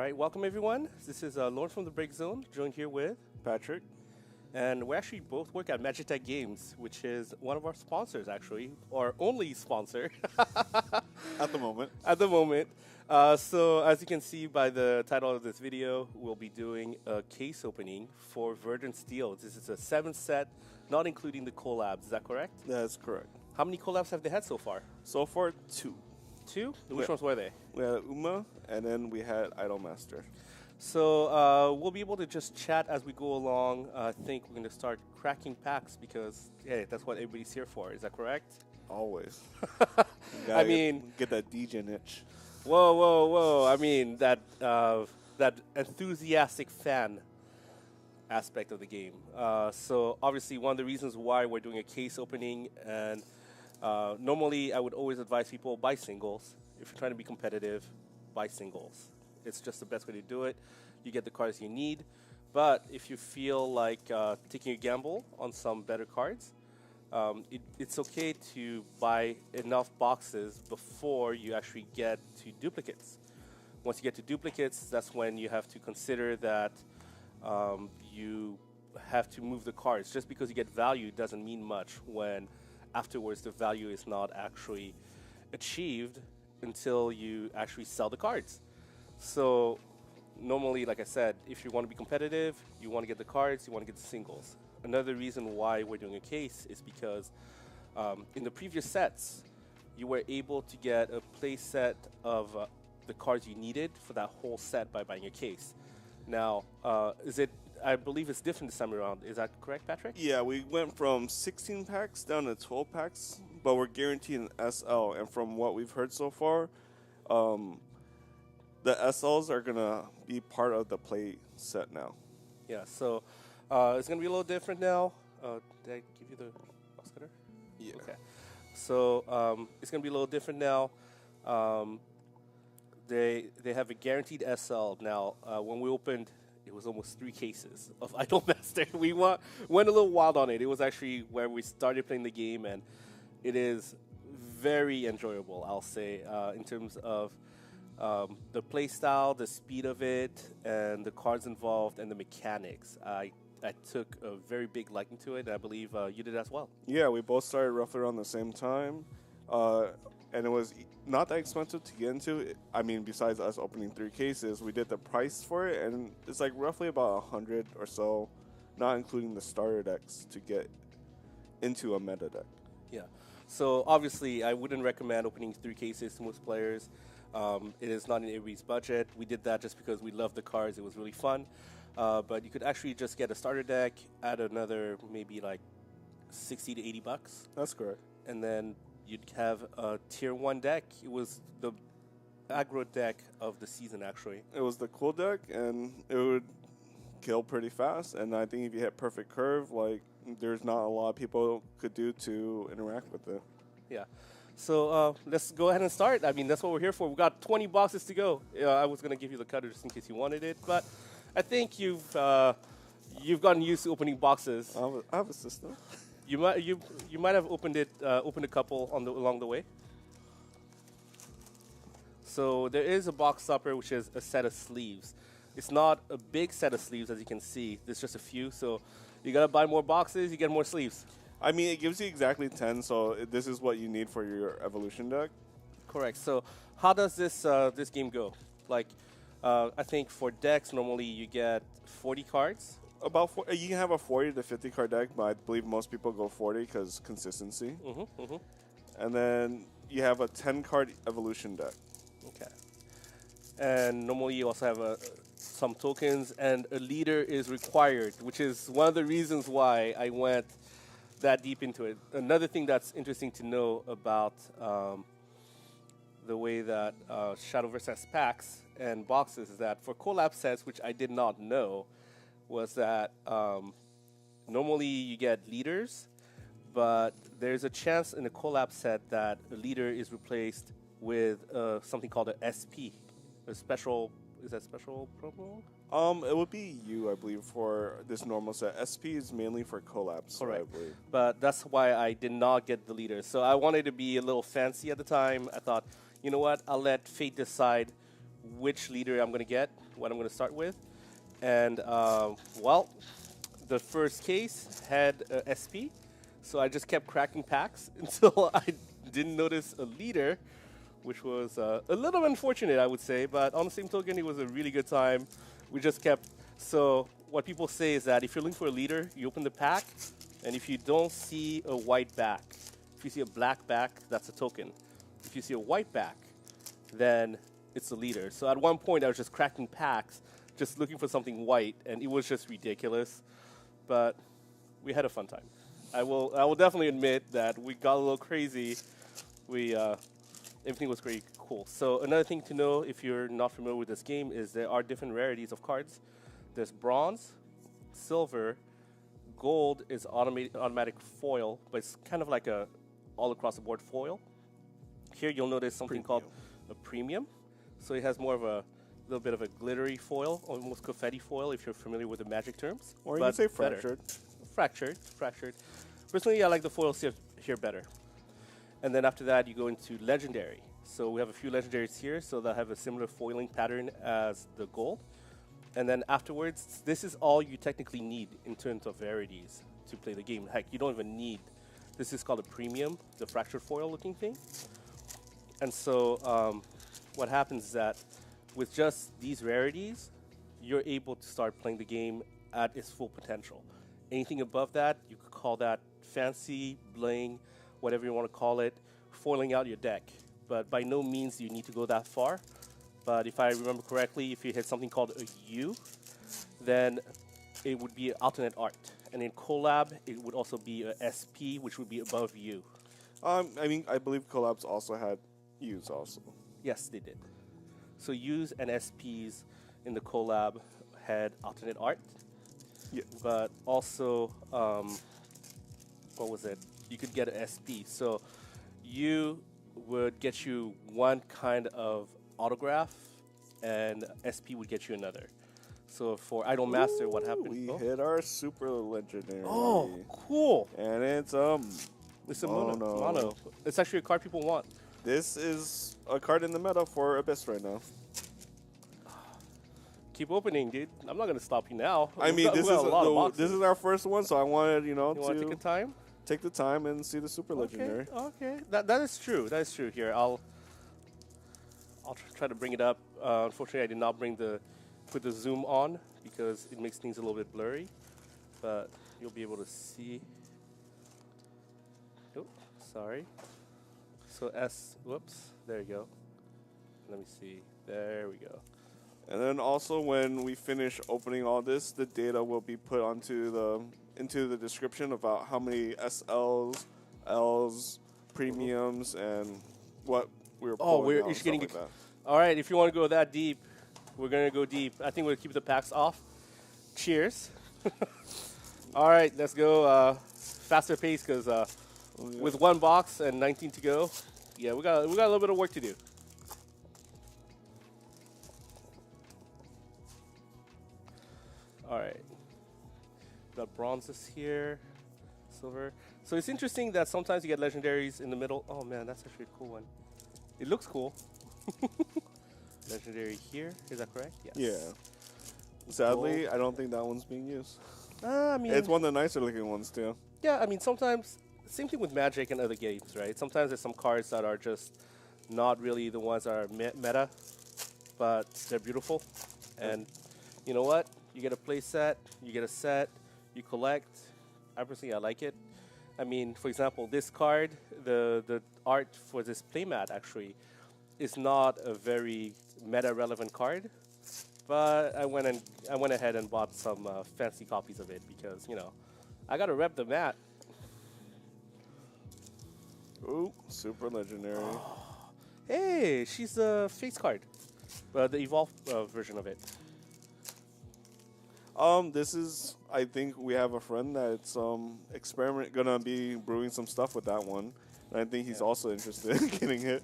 right, welcome everyone. This is Lauren from the Break Zone, joined here with Patrick. and we actually both work at Magic Tech Games, which is one of our sponsors, actually, our only sponsor At the moment. at the moment. So, as you can see by the title of this video, we'll be doing a case opening for Verdant Steel. This is a 7 set, not including the collabs. Is that correct? That's correct. How many collabs have they had so far? So far, 2. 2? Which Yeah. ones were they? We had Uma, and then we had Idolmaster. So we'll be able to just chat as we go along. I think we're going to start cracking packs because, hey, that's what everybody's here for. Is that correct? Always. I mean, get that DJ niche. whoa. I mean, that enthusiastic fan aspect of the game. So obviously one of the reasons why we're doing a case opening, and normally I would always advise people buy singles. If you're trying to be competitive, buy singles. It's just the best way to do it. You get the cards you need. But if you feel like taking a gamble on some better cards, it's okay to buy enough boxes before you actually get to duplicates. Once you get to duplicates, that's when you have to consider that you have to move the cards. Just because you get value doesn't mean much when afterwards the value is not actually achieved until you actually sell the cards. So normally, like I said, if you want to be competitive, you want to get the cards, you want to get the singles. Another reason why we're doing a case is because in the previous sets, you were able to get a play set of the cards you needed for that whole set by buying a case. Now, I believe it's different this time around. Is that correct, Patrick? Yeah, we went from 16 packs down to 12 packs, but we're guaranteed an SL. And from what we've heard so far, the SLs are going to be part of the play set now. Yeah, so it's going to be a little different now. Did I give you the box cutter? Yeah. Okay. So it's going to be a little different now. They have a guaranteed SL. Now, when we opened, it was almost 3 cases of Idolmaster. We went a little wild on it. It was actually where we started playing the game, and it is very enjoyable, I'll say, in terms of the play style, the speed of it, and the cards involved, and the mechanics. I took a very big liking to it, and I believe you did as well. Yeah, we both started roughly around the same time, and it was not that expensive to get into. I mean, besides us opening 3 cases, we did the price for it, and it's like roughly about 100 or so, not including the starter decks, to get into a meta deck. Yeah. So obviously, I wouldn't recommend opening 3 cases to most players. It is not in everybody's budget. We did that just because we love the cards. It was really fun. But you could actually just get a starter deck, add another maybe like 60 to 80 bucks. That's correct. And then you'd have a tier 1 deck. It was the aggro deck of the season, actually. It was the cool deck, and it would kill pretty fast. And I think if you hit perfect curve, like there's not a lot of people could do to interact with it. Yeah. So let's go ahead and start. I mean, that's what we're here for. We've got 20 boxes to go. I was going to give you the cutter just in case you wanted it, but I think you've gotten used to opening boxes. I have a system. You might have opened a couple along the way. So there is a box topper, which is a set of sleeves. It's not a big set of sleeves, as you can see. There's just a few. So you gotta buy more boxes. You get more sleeves. I mean, it gives you exactly 10, so this is what you need for your evolution deck. Correct. So how does this game go? Like, I think for decks, normally you get 40 cards. You can have a 40 to 50 card deck, but I believe most people go 40 because consistency. And then you have a 10 card evolution deck. Okay. And normally you also have some tokens, and a leader is required, which is one of the reasons why I went that deep into it. Another thing that's interesting to know about the way that Shadowver has packs and boxes is that for collab sets, which I did not know, was that normally you get leaders, but there's a chance in a collab set that a leader is replaced with something called an SP, a special. Is that special promo? It would be I believe, for this normal set. SP is mainly for collabs. Correct. I believe. But that's why I did not get the leader. So I wanted to be a little fancy at the time. I thought, you know what? I'll let fate decide which leader I'm going to get. what I'm going to start with. And, well, the first case had SP, so I just kept cracking packs until I didn't notice a leader, which was a little unfortunate, I would say. But on the same token, it was a really good time. We just kept... So what people say is that if you're looking for a leader, you open the pack, and if you don't see a white back, if you see a black back, that's a token. If you see a white back, then it's a leader. So at one point, I was just cracking packs, just looking for something white, and it was just ridiculous. But we had a fun time. I will definitely admit that we got a little crazy. Everything was pretty cool. So another thing to know, if you're not familiar with this game, is there are different rarities of cards. There's bronze, silver, gold is automatic foil, but it's kind of like a all across the board foil. Here you'll notice something called a premium. So it has more of a little bit of a glittery foil, almost confetti foil if you're familiar with the Magic terms. Or you can say better. fractured. Fractured. Personally, I like the foils here better. And then after that, you go into legendary. So we have a few legendaries here, so that have a similar foiling pattern as the gold. And then afterwards, this is all you technically need in terms of rarities to play the game. Heck, you don't even need, this is called a premium, the fractured foil looking thing. And so what happens is that with just these rarities, you're able to start playing the game at its full potential. Anything above that, you could call that fancy, bling, whatever you want to call it, foiling out your deck. But by no means do you need to go that far. But if I remember correctly, if you hit something called a U, then it would be alternate art. And in collab, it would also be a SP, which would be above U. I mean, I believe collabs also had U's also. Yes, they did. So U's and SPs in the collab had alternate art. Yeah. But also, what was it? You could get an SP. So U would get you one kind of autograph, and SP would get you another. So for Idol Master, what happened? We hit our super legendary. Oh, cool! And it's It's a mono. It's actually a card people want. This is a card in the meta for Abyss right now. Keep opening, dude. I'm not gonna stop you now. I mean, this is our first one, so I wanted you want to take a time. Take the time and see the super legendary. Okay, that is true. That is true. Here, I'll try to bring it up. Unfortunately, I did not put the zoom on because it makes things a little bit blurry. But you'll be able to see. Oh, sorry. So whoops, there you go. Let me see. There we go. And then also when we finish opening all this, the data will be put into the description about how many SLs, Ls, premiums, and what we're pulling. Oh, we're each getting. All right, if you want to go that deep, we're gonna go deep. I think we'll keep the packs off. Cheers. All right, let's go faster pace because with one box and 19 to go, yeah, we got a little bit of work to do. All right, got bronzes here, silver. So it's interesting that sometimes you get legendaries in the middle. Oh man, that's actually a cool one. It looks cool. Legendary here, is that correct? Yes. Yeah. Sadly, I don't think that one's being used. I mean, it's one of the nicer looking ones too. Yeah, I mean sometimes, same thing with Magic and other games, right? Sometimes there's some cards that are just not really the ones that are meta, but they're beautiful. And you know what? You get a play set, you get a set, you collect. I personally, I like it. I mean, for example, this card, the art for this playmat actually is not a very meta-relevant card, but I went ahead and bought some fancy copies of it because, you know, I gotta rep the mat. Ooh, super legendary. Oh, hey, she's a face card, the evolved version of it. This is, I think we have a friend that's gonna be brewing some stuff with that one, and I think he's also interested in getting it.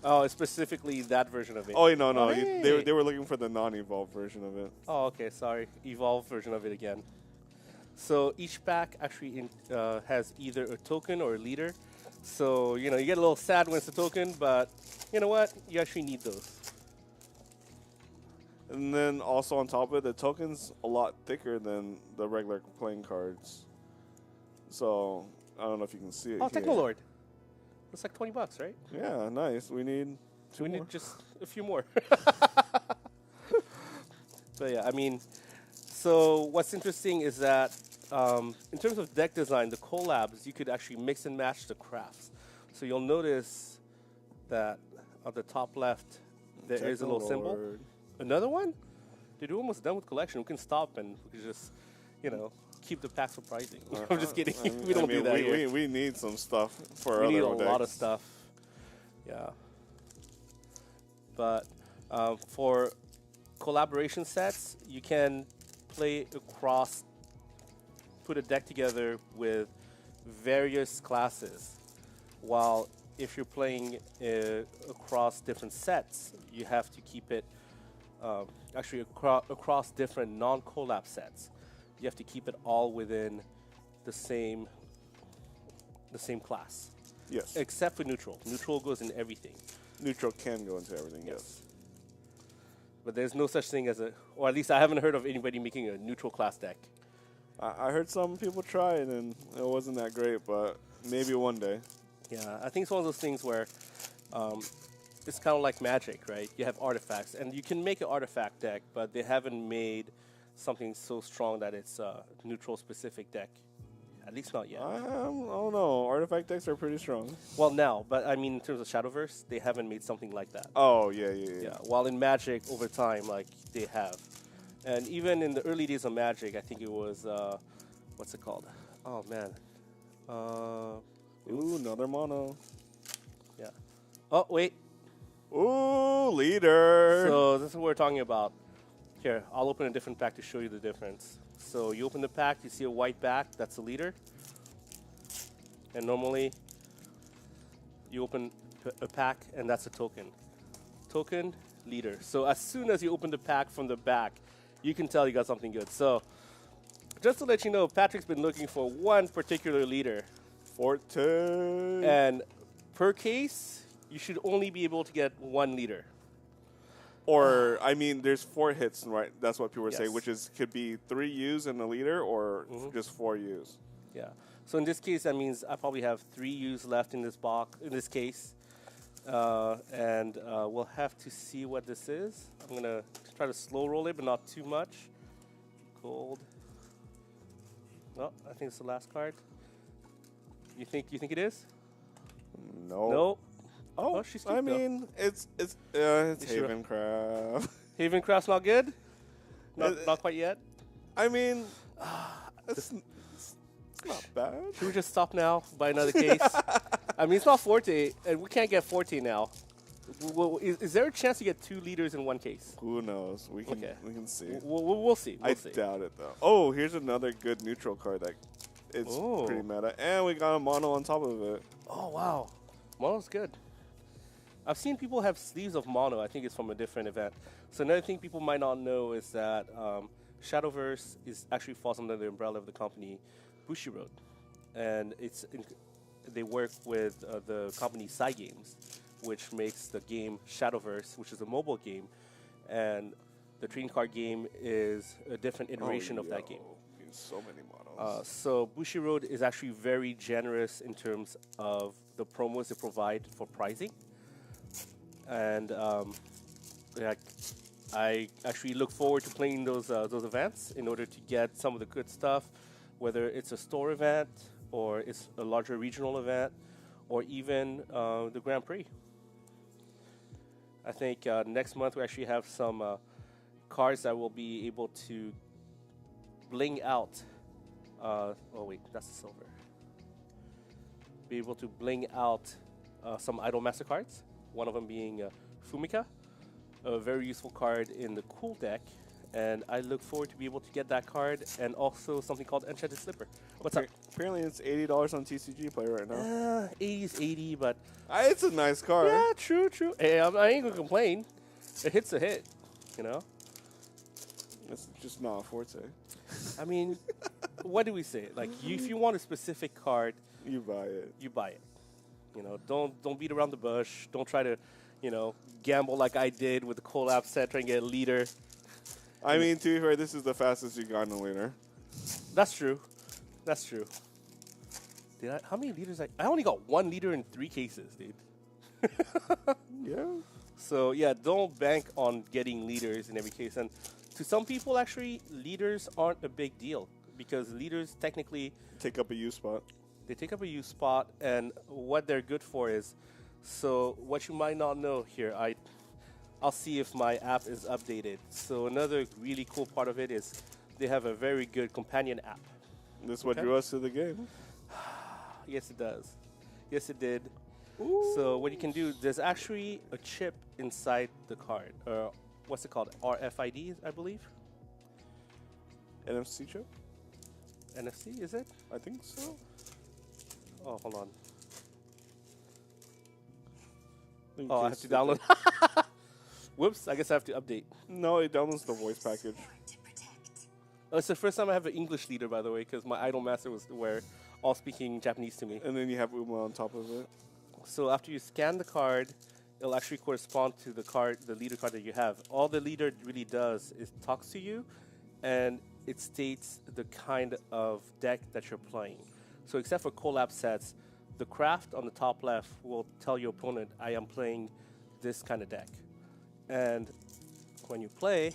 Oh, specifically that version of it. Oh no, Oh, hey. they were looking for the non-evolved version of it. Oh, okay, sorry, evolved version of it again. So each pack actually has either a token or a leader. So you know you get a little sad when it's a token, but you know what? You actually need those. And then also on top of it, the token's a lot thicker than the regular playing cards. So I don't know if you can see it. Oh, here. Technolord. It's like $20, right? Yeah, nice. We need So we more. need just a few more. But yeah, I mean, so what's interesting is that in terms of deck design, the collabs, you could actually mix and match the crafts. So you'll notice that on the top left, there is a little symbol. Technolord. Another one? Dude, we're almost done with collection. We can stop and we can just, keep the pack surprising. I'm just kidding. We don't do that here. We need some stuff for We other need a decks. lot of stuff. Yeah. But for collaboration sets, you can play across, put a deck together with various classes. While if you're playing across different sets, you have to keep it actually across different non-collab sets. You have to keep it all within the same class. Yes. Except for neutral. Neutral goes in everything. Neutral can go into everything, yes. But there's no such thing as or at least I haven't heard of anybody making a neutral class deck. I heard some people try it and it wasn't that great, but maybe one day. Yeah, I think it's one of those things where it's kind of like Magic, right? You have artifacts, and you can make an artifact deck, but they haven't made something so strong that it's a neutral-specific deck. At least not yet. I don't know. Artifact decks are pretty strong. Well, now, but I mean, in terms of Shadowverse, they haven't made something like that. Oh, yeah. Yeah, while in Magic, over time, like, they have. And even in the early days of Magic, I think it was, what's it called? Oh, man. Ooh, another mono. Yeah. Oh, wait. Ooh, leader. So this is what we're talking about. Here, I'll open a different pack to show you the difference. So you open the pack, you see a white back, that's a leader. And normally, you open a pack, and that's a token. Token, leader. So as soon as you open the pack from the back, you can tell you got something good. So just to let you know, Patrick's been looking for one particular leader. Forte. And per case, you should only be able to get one leader. Or, I mean, there's 4 hits, right? That's what people were saying, Yes. which is could be 3 U's in a leader or just 4 U's. Yeah. So in this case, that means I probably have 3 U's left in this box, in this case. And we'll have to see what this is. I'm going to try to slow roll it, but not too much. Gold. Oh, I think it's the last card. You think it is? No. Nope. Oh, she's I cute, though. mean, it's You sure? Havencraft. Havencraft's not good? Not quite yet? I mean, it's not bad. Should we just stop now, buy another case? I mean, it's not Forte, and we can't get Forte now. Is there a chance to get 2 leaders in one case? Who knows? We can Okay. we can see. We'll see. I doubt it though. Oh, here's another good neutral card that it's Oh. pretty meta, and we got a mono on top of it. Oh, wow. Mono's good. I've seen people have sleeves of mono. I think it's from a different event. So another thing people might not know is that Shadowverse actually falls under the umbrella of the company Bushiroad. And they work with the company Cygames, which makes the game Shadowverse, which is a mobile game. And the trading card game is a different iteration of that game. So many monos. So Bushiroad is actually very generous in terms of the promos they provide for pricing. And I actually look forward to playing those events in order to get some of the good stuff, whether it's a store event or it's a larger regional event or even the Grand Prix. I think next month we actually have some cards that will be able to bling out. Oh wait, that's the silver. Be able to bling out some Idol Master cards. One of them being Fumika, a very useful card in the Cool deck, and I look forward to be able to get that card and also something called Enchanted Slipper. What's up? Apparently it's $80 on TCG Play right now. 80 is 80, but It's a nice card. yeah, true. Hey, I ain't gonna complain. A hit's a hit, you know. It's just not a Forte. I mean, what do we say? Like, if you want a specific card, You buy it. you buy it. You know, don't beat around the bush. Don't try to, gamble like I did with the collab set, trying to get a leader. I mean, to be fair, this is the fastest you've gotten a leader. That's true. That's true. How many leaders? I only got 1 leader in 3 cases, dude. Yeah. So yeah, don't bank on getting leaders in every case. And to some people, actually, leaders aren't a big deal because leaders technically Take up a U spot. they take up a use spot, and what they're good for is. So what you might not know here, I'll see if my app is updated. So another really cool part of it is they have a very good companion app. This is what Okay. drew us to the game. Yes, it does. Yes, it did. Ooh. So what you can do, there's actually a chip inside the card. What's it called? RFID, I believe. NFC chip? NFC, is it? I think so. Oh, hold on. think Oh, I have just to did download. that. Whoops, I guess I have to update. No, it downloads the voice package. Oh, it's the first time I have an English leader, by the way, because my idol master was were all speaking Japanese to me. And then you have Uma on top of it. So after you scan the card, it'll actually correspond to the card, the leader card that you have. All the leader really does is talks to you, and it states the kind of deck that you're playing. So except for collab sets, the craft on the top left will tell your opponent, I am playing this kind of deck. And when you play,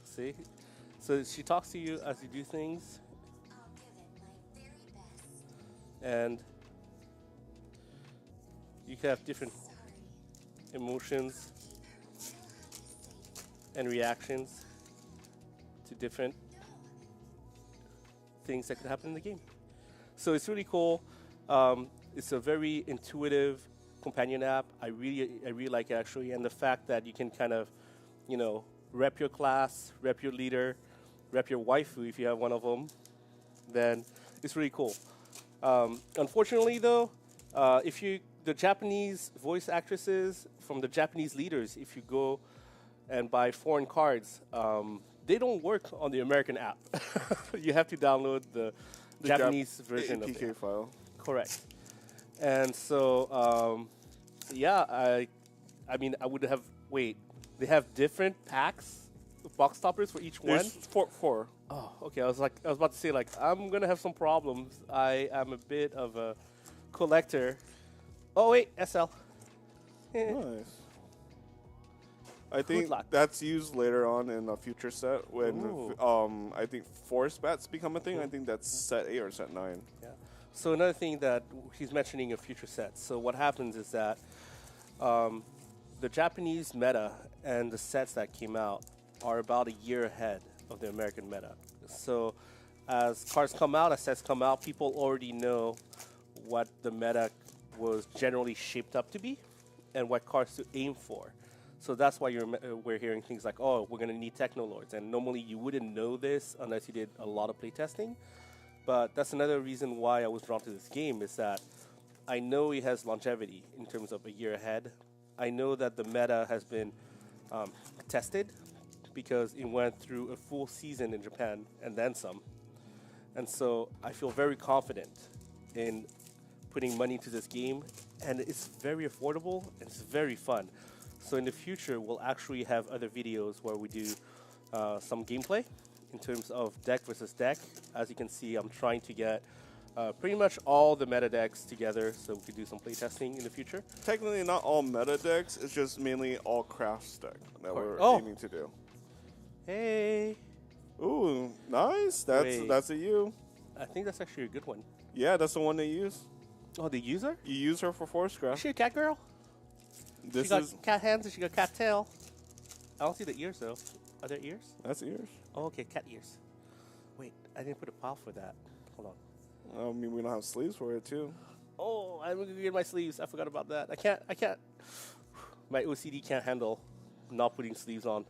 see? So she talks to you as you do things, and you can have different emotions and reactions to different things that could happen in the game. So it's really cool. It's a very intuitive companion app. I really like it actually, and the fact that you can kind of, rep your class, rep your leader, rep your waifu if you have one of them, then it's really cool. Unfortunately, though, the Japanese voice actresses from the Japanese leaders, if you go and buy foreign cards, they don't work on the American app. You have to download the Japanese version of APK it. file. Correct. And so, I mean, I would have. Wait, they have different packs, box toppers for each one. There's four. Oh, okay. I was about to say, I'm gonna have some problems. I am a bit of a collector. Oh wait, SL. Nice. I think luck. that's used later on in a future set when Ooh. I think force bats become a thing. I think that's set 8 or set 9. Yeah. So another thing that he's mentioning a future set. So what happens is that the Japanese meta and the sets that came out are about a year ahead of the American meta. So as cards come out, as sets come out, people already know what the meta was generally shaped up to be and what cards to aim for. So that's why we're hearing things like, oh, we're going to need Technolords. And normally you wouldn't know this unless you did a lot of playtesting. But that's another reason why I was drawn to this game is that I know it has longevity in terms of a year ahead. I know that the meta has been tested because it went through a full season in Japan and then some. And so I feel very confident in putting money into this game. And it's very affordable and it's very fun. So in the future, we'll actually have other videos where we do some gameplay in terms of deck versus deck. As you can see, I'm trying to get pretty much all the meta decks together so we can do some playtesting in the future. Technically, not all meta decks. It's just mainly all crafts deck that we're Oh. aiming to do. Hey, Ooh, nice. That's a U. I think that's actually a good one. Yeah, that's the one they use. Oh, the user? You use her for force Is craft. she a cat girl? This She got is cat hands and she got cat tail. I don't see the ears though. Are there ears? that's ears. Oh, okay, cat ears. Wait, I didn't put a pile for that. Hold on. I mean, we don't have sleeves for it too. Oh, I'm gonna get my sleeves. I forgot about that. I can't. My OCD can't handle not putting sleeves on.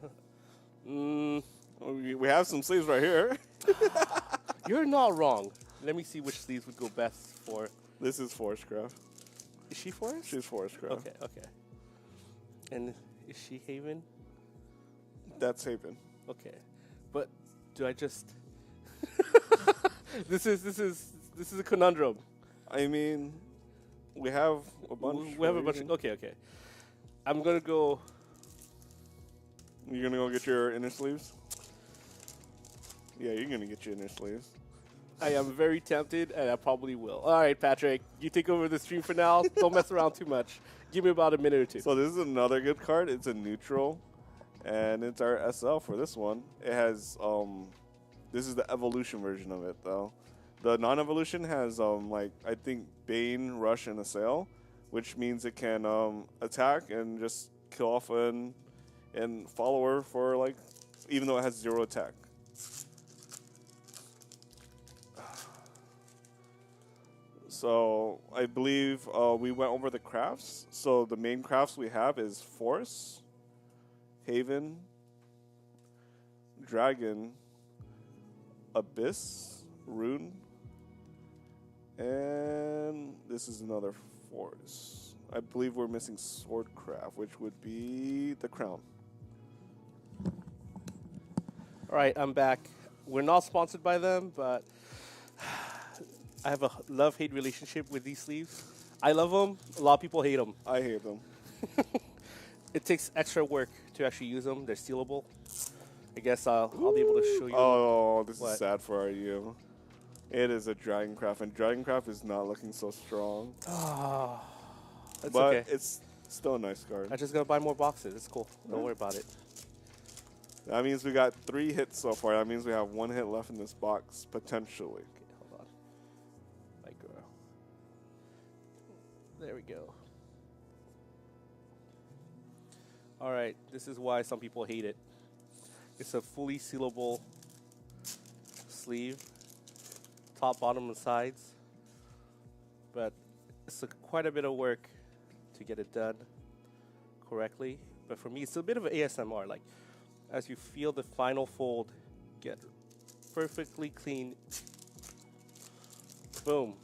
We have some sleeves right here. You're not wrong. Let me see which sleeves would go best for. This is force craft. Is she Forest? She's force craft. Okay. And is she Haven? That's Haven. Okay, but do I just? This is a conundrum. I mean, We have a bunch. We have a bunch. Okay. I'm gonna go. You're gonna go get your inner sleeves. Yeah, you're gonna get your inner sleeves. I am very tempted, and I probably will. All right, Patrick, you take over the stream for now. Don't mess around too much. Give me about a minute or two. So this is another good card. It's a neutral, and it's our SL for this one. It has this is the evolution version of it though. The non-evolution has like I think Bane, Rush, and Assail, which means it can attack and just kill off an follower for like even though it has 0 attack. So I believe we went over the crafts. So the main crafts we have is Force, Haven, Dragon, Abyss, Rune, and this is another Force. I believe we're missing Swordcraft, which would be the Crown. All right, I'm back. We're not sponsored by them, but I have a love-hate relationship with these sleeves. I love them. A lot of people hate them. I hate them. It takes extra work to actually use them. They're stealable. I guess I'll be able to show you. Oh, this is sad for you. It is a Dragoncraft, and Dragoncraft is not looking so strong. Oh, that's but okay. It's still a nice card. I just gotta buy more boxes. It's cool. Don't worry about it. That means we got 3 hits so far. That means we have 1 hit left in this box, potentially. Okay, hold on. My girl. There we go. All right, this is why some people hate it. It's a fully sealable sleeve, top, bottom, and sides. But it's quite a bit of work to get it done correctly. But for me, it's a bit of an ASMR. Like, as you feel the final fold get perfectly clean. Boom.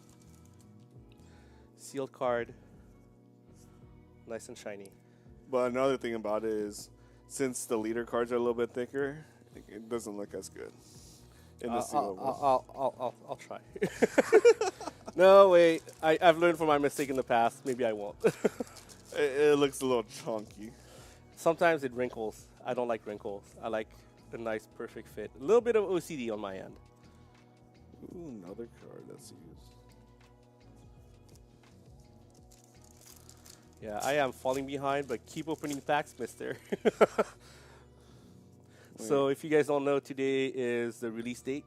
Sealed card. Nice and shiny. But another thing about it is, since the leader cards are a little bit thicker, it doesn't look as good in the sealable. I'll try. No, wait. I've learned from my mistake in the past. Maybe I won't. It looks a little chunky. Sometimes it wrinkles. I don't like wrinkles. I like a nice, perfect fit. A little bit of OCD on my end. Ooh, another card that's used. Yeah, I am falling behind, but keep opening packs, mister. So if you guys don't know, today is the release date.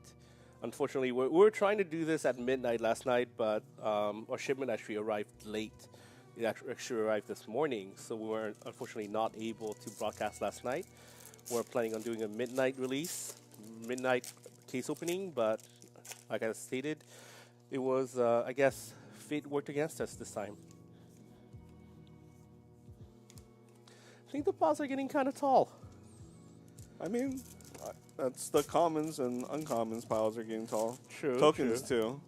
Unfortunately, we were trying to do this at midnight last night, but our shipment actually arrived late. It actually arrived this morning, so we were unfortunately not able to broadcast last night. We're planning on doing a midnight release, midnight case opening, but like I stated, it was, I guess, fate worked against us this time. I think the piles are getting kind of tall. I mean, that's the commons and uncommons piles are getting tall. True. Tokens too.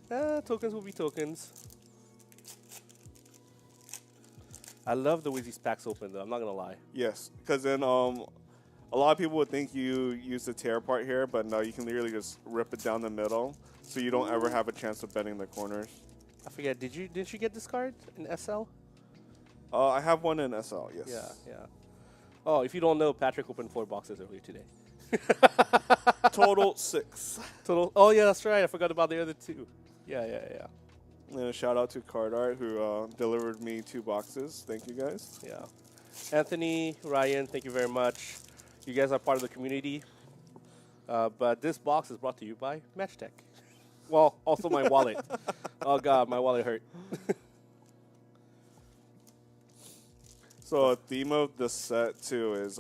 Tokens will be tokens. I love the way these packs open, though. I'm not gonna lie. Yes, because then a lot of people would think you use the tear part here, but no, you can literally just rip it down the middle, so you don't ever have a chance of bending the corners. I forget. Didn't you get this card in SL? I have one in SL. Yes. Yeah. Oh, if you don't know, Patrick opened 4 boxes earlier today. Total 6. Total. Oh yeah, that's right. I forgot about the other 2. Yeah. And a shout out to Card Art who delivered me 2 boxes. Thank you guys. Yeah. Anthony, Ryan, thank you very much. You guys are part of the community. But this box is brought to you by Matchtech. Well, also my wallet. Oh God, my wallet hurt. So a theme of the set too is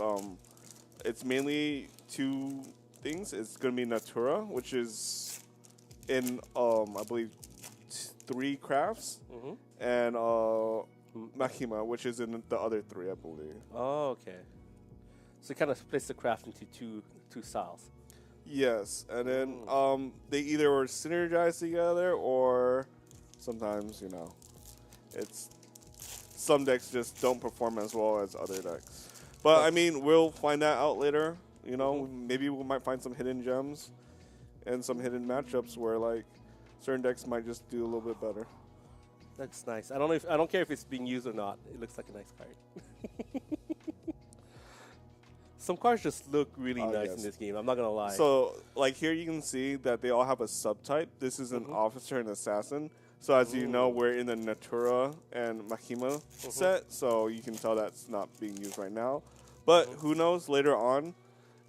it's mainly 2 things. It's going to be Natura, which is in I believe 3 crafts, and Makima, which is in the other 3, I believe. Oh, okay. So it kind of splits the craft into two styles. Yes, and then they either were synergized together, or sometimes it's some decks just don't perform as well as other decks. But I mean, we'll find that out later. Maybe we might find some hidden gems and some hidden matchups where like certain decks might just do a little bit better. That's nice. I don't care if it's being used or not. It looks like a nice card. Some cards just look really nice in yes. this game. I'm not gonna lie. So, like here, you can see that they all have a subtype. This is an officer and assassin. So, as you know, we're in the Natura and Makima set, so you can tell that's not being used right now. But who knows? Later on,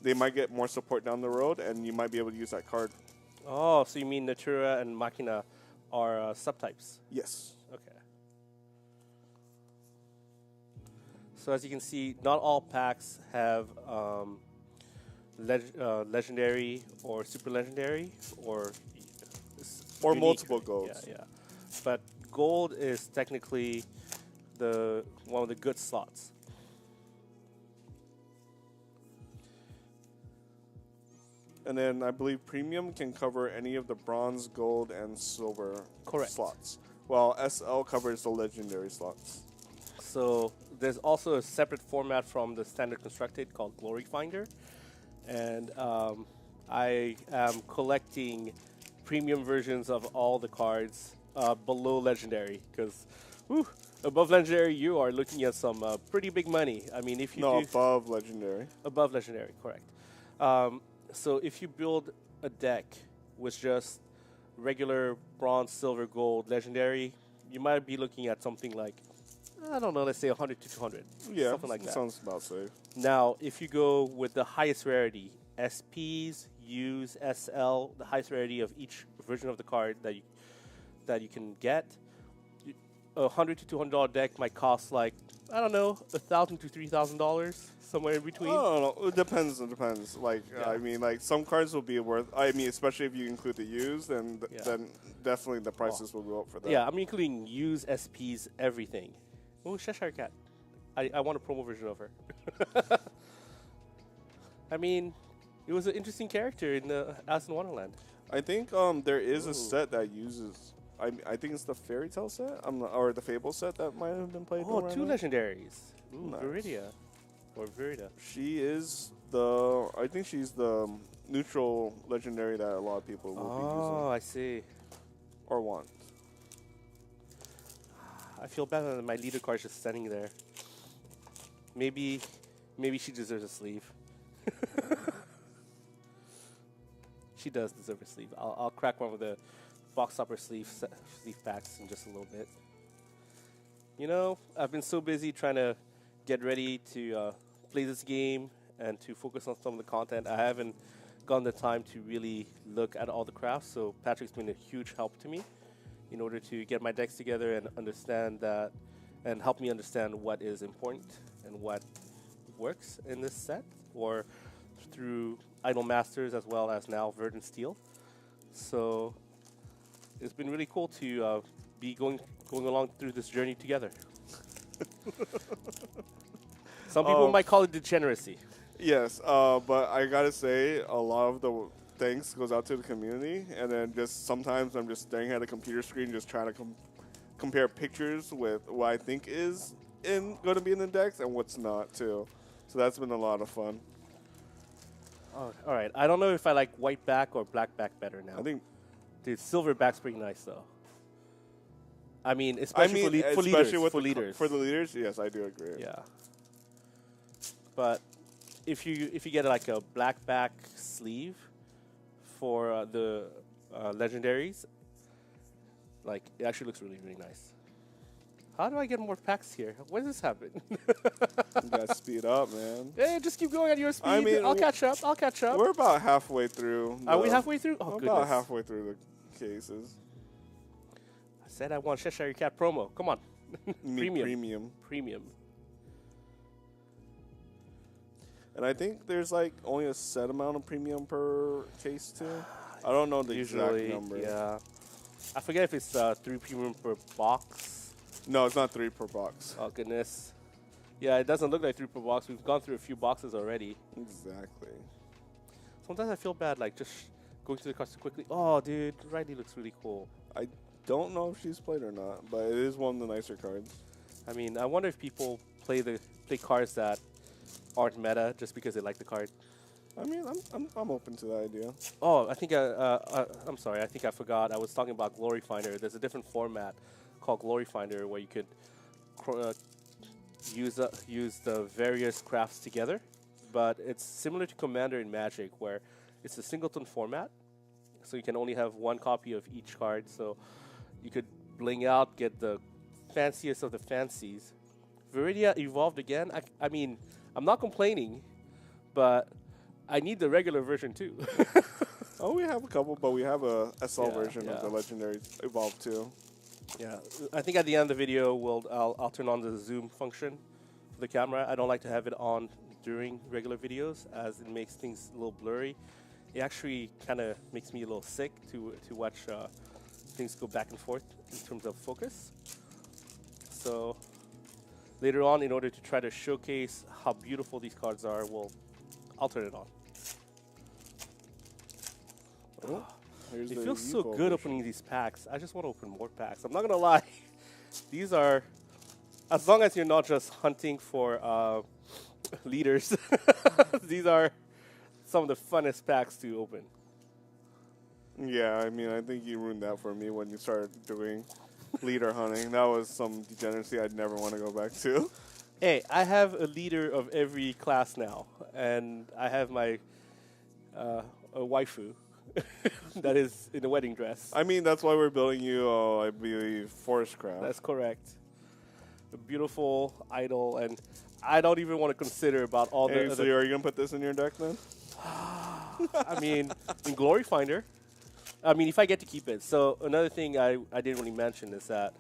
they might get more support down the road, and you might be able to use that card. Oh, so you mean Natura and Machina are subtypes? Yes. Okay. So as you can see, not all packs have legendary or super legendary or unique. Multiple golds. Yeah, yeah. But gold is technically the one of the good slots. And then I believe premium can cover any of the bronze, gold, and silver slots, while SL covers the legendary slots. So there's also a separate format from the standard constructed called Glory Finder, and I am collecting premium versions of all the cards below legendary because above legendary you are looking at some pretty big money. I mean, if you above legendary. Above legendary, correct. So if you build a deck with just regular bronze, silver, gold, legendary, you might be looking at something like, I don't know, let's say 100 to 200. Yeah, something like that. Sounds about safe. Now, if you go with the highest rarity, SPs, Us, SL, the highest rarity of each version of the card that you can get, a $100 to $200 deck might cost like, I don't know, $1,000 to $3,000, somewhere in between. I don't know. It depends. It depends. Like, I mean, like some cards will be worth. I mean, especially if you include the used, then definitely the prices will go up for that. Yeah, I'm including used, SPs, everything. Oh, Cheshire Cat. I want a promo version of her. I mean, it was an interesting character in Alice in Wonderland. I think there is a set that uses. I think it's the Fairy Tale set, or the Fable set that might have been played. Oh, two legendaries. Ooh, nice. Viridia. Or Virida. She is the. I think she's the neutral legendary that a lot of people will be using. Oh, I see. Or want. I feel bad that my leader card's just standing there. Maybe she deserves a sleeve. She does deserve a sleeve. I'll crack one of the box topper sleeve packs in just a little bit. You know, I've been so busy trying to get ready to play this game and to focus on some of the content. I haven't gotten the time to really look at all the crafts, so Patrick's been a huge help to me in order to get my decks together and understand that, and help me understand what is important and what works in this set, or through Idol Masters as well as now Verdant Steel. So it's been really cool to be going along through this journey together. Some people might call it degeneracy. Yes, but I gotta say, a lot of the thanks goes out to the community, and then just sometimes I'm just staring at a computer screen, just trying to compare pictures with what I think is going to be in the decks and what's not too. So that's been a lot of fun. Oh, all right, I don't know if I like white back or black back better now. I think, dude, silver back's pretty nice though. I mean, especially for leaders. For the leaders, yes, I do agree. Yeah. But if you get like a black back sleeve for the legendaries, like it actually looks really, really nice. How do I get more packs here? When does this happen? You gotta speed up, man. Hey, just keep going at your speed. I mean, I'll catch up. We're about halfway through. Are we halfway through? Oh, goodness. About halfway through the cases. I said I want Cheshire Cat promo. Come on. Premium. And I think there's like only a set amount of premium per case too. I don't know the exact number. Yeah. I forget if it's 3 premium per box. No, it's not 3 per box. Oh, goodness. Yeah, it doesn't look like 3 per box. We've gone through a few boxes already. Exactly. Sometimes I feel bad, like, just going through the cards too quickly. Oh, dude, Riley looks really cool. I don't know if she's played or not, but it is one of the nicer cards. I mean, I wonder if people play cards that aren't meta just because they like the card. I mean, I'm open to that idea. Oh, I think I'm sorry. I think I forgot. I was talking about Glory Finder. There's a different format called Glory Finder, where you could use the various crafts together. But it's similar to Commander in Magic, where it's a singleton format, so you can only have one copy of each card. So you could bling out, get the fanciest of the fancies. Viridia evolved again. I mean, I'm not complaining, but I need the regular version too. Oh, we have a couple, but we have a SL version of yeah. the Legendary Evolve too. Yeah, I think at the end of the video, I'll turn on the zoom function for the camera. I don't like to have it on during regular videos, as it makes things a little blurry. It actually kind of makes me a little sick to watch things go back and forth in terms of focus. So later on, in order to try to showcase how beautiful these cards are, I'll turn it on. Oh, it feels so good opening these packs. I just want to open more packs. I'm not going to lie. These are, as long as you're not just hunting for leaders, these are some of the funnest packs to open. Yeah, I mean, I think you ruined that for me when you started doing leader hunting. That was some degeneracy I'd never want to go back to. Hey, I have a leader of every class now, and I have my a waifu that is in a wedding dress. I mean, that's why we're building you, I believe, Forest Craft. That's correct. A beautiful idol, and I don't even want to consider about all the So are you going to put this in your deck then? I mean, in Glory Finder. I mean, if I get to keep it. So another thing I didn't really mention is that,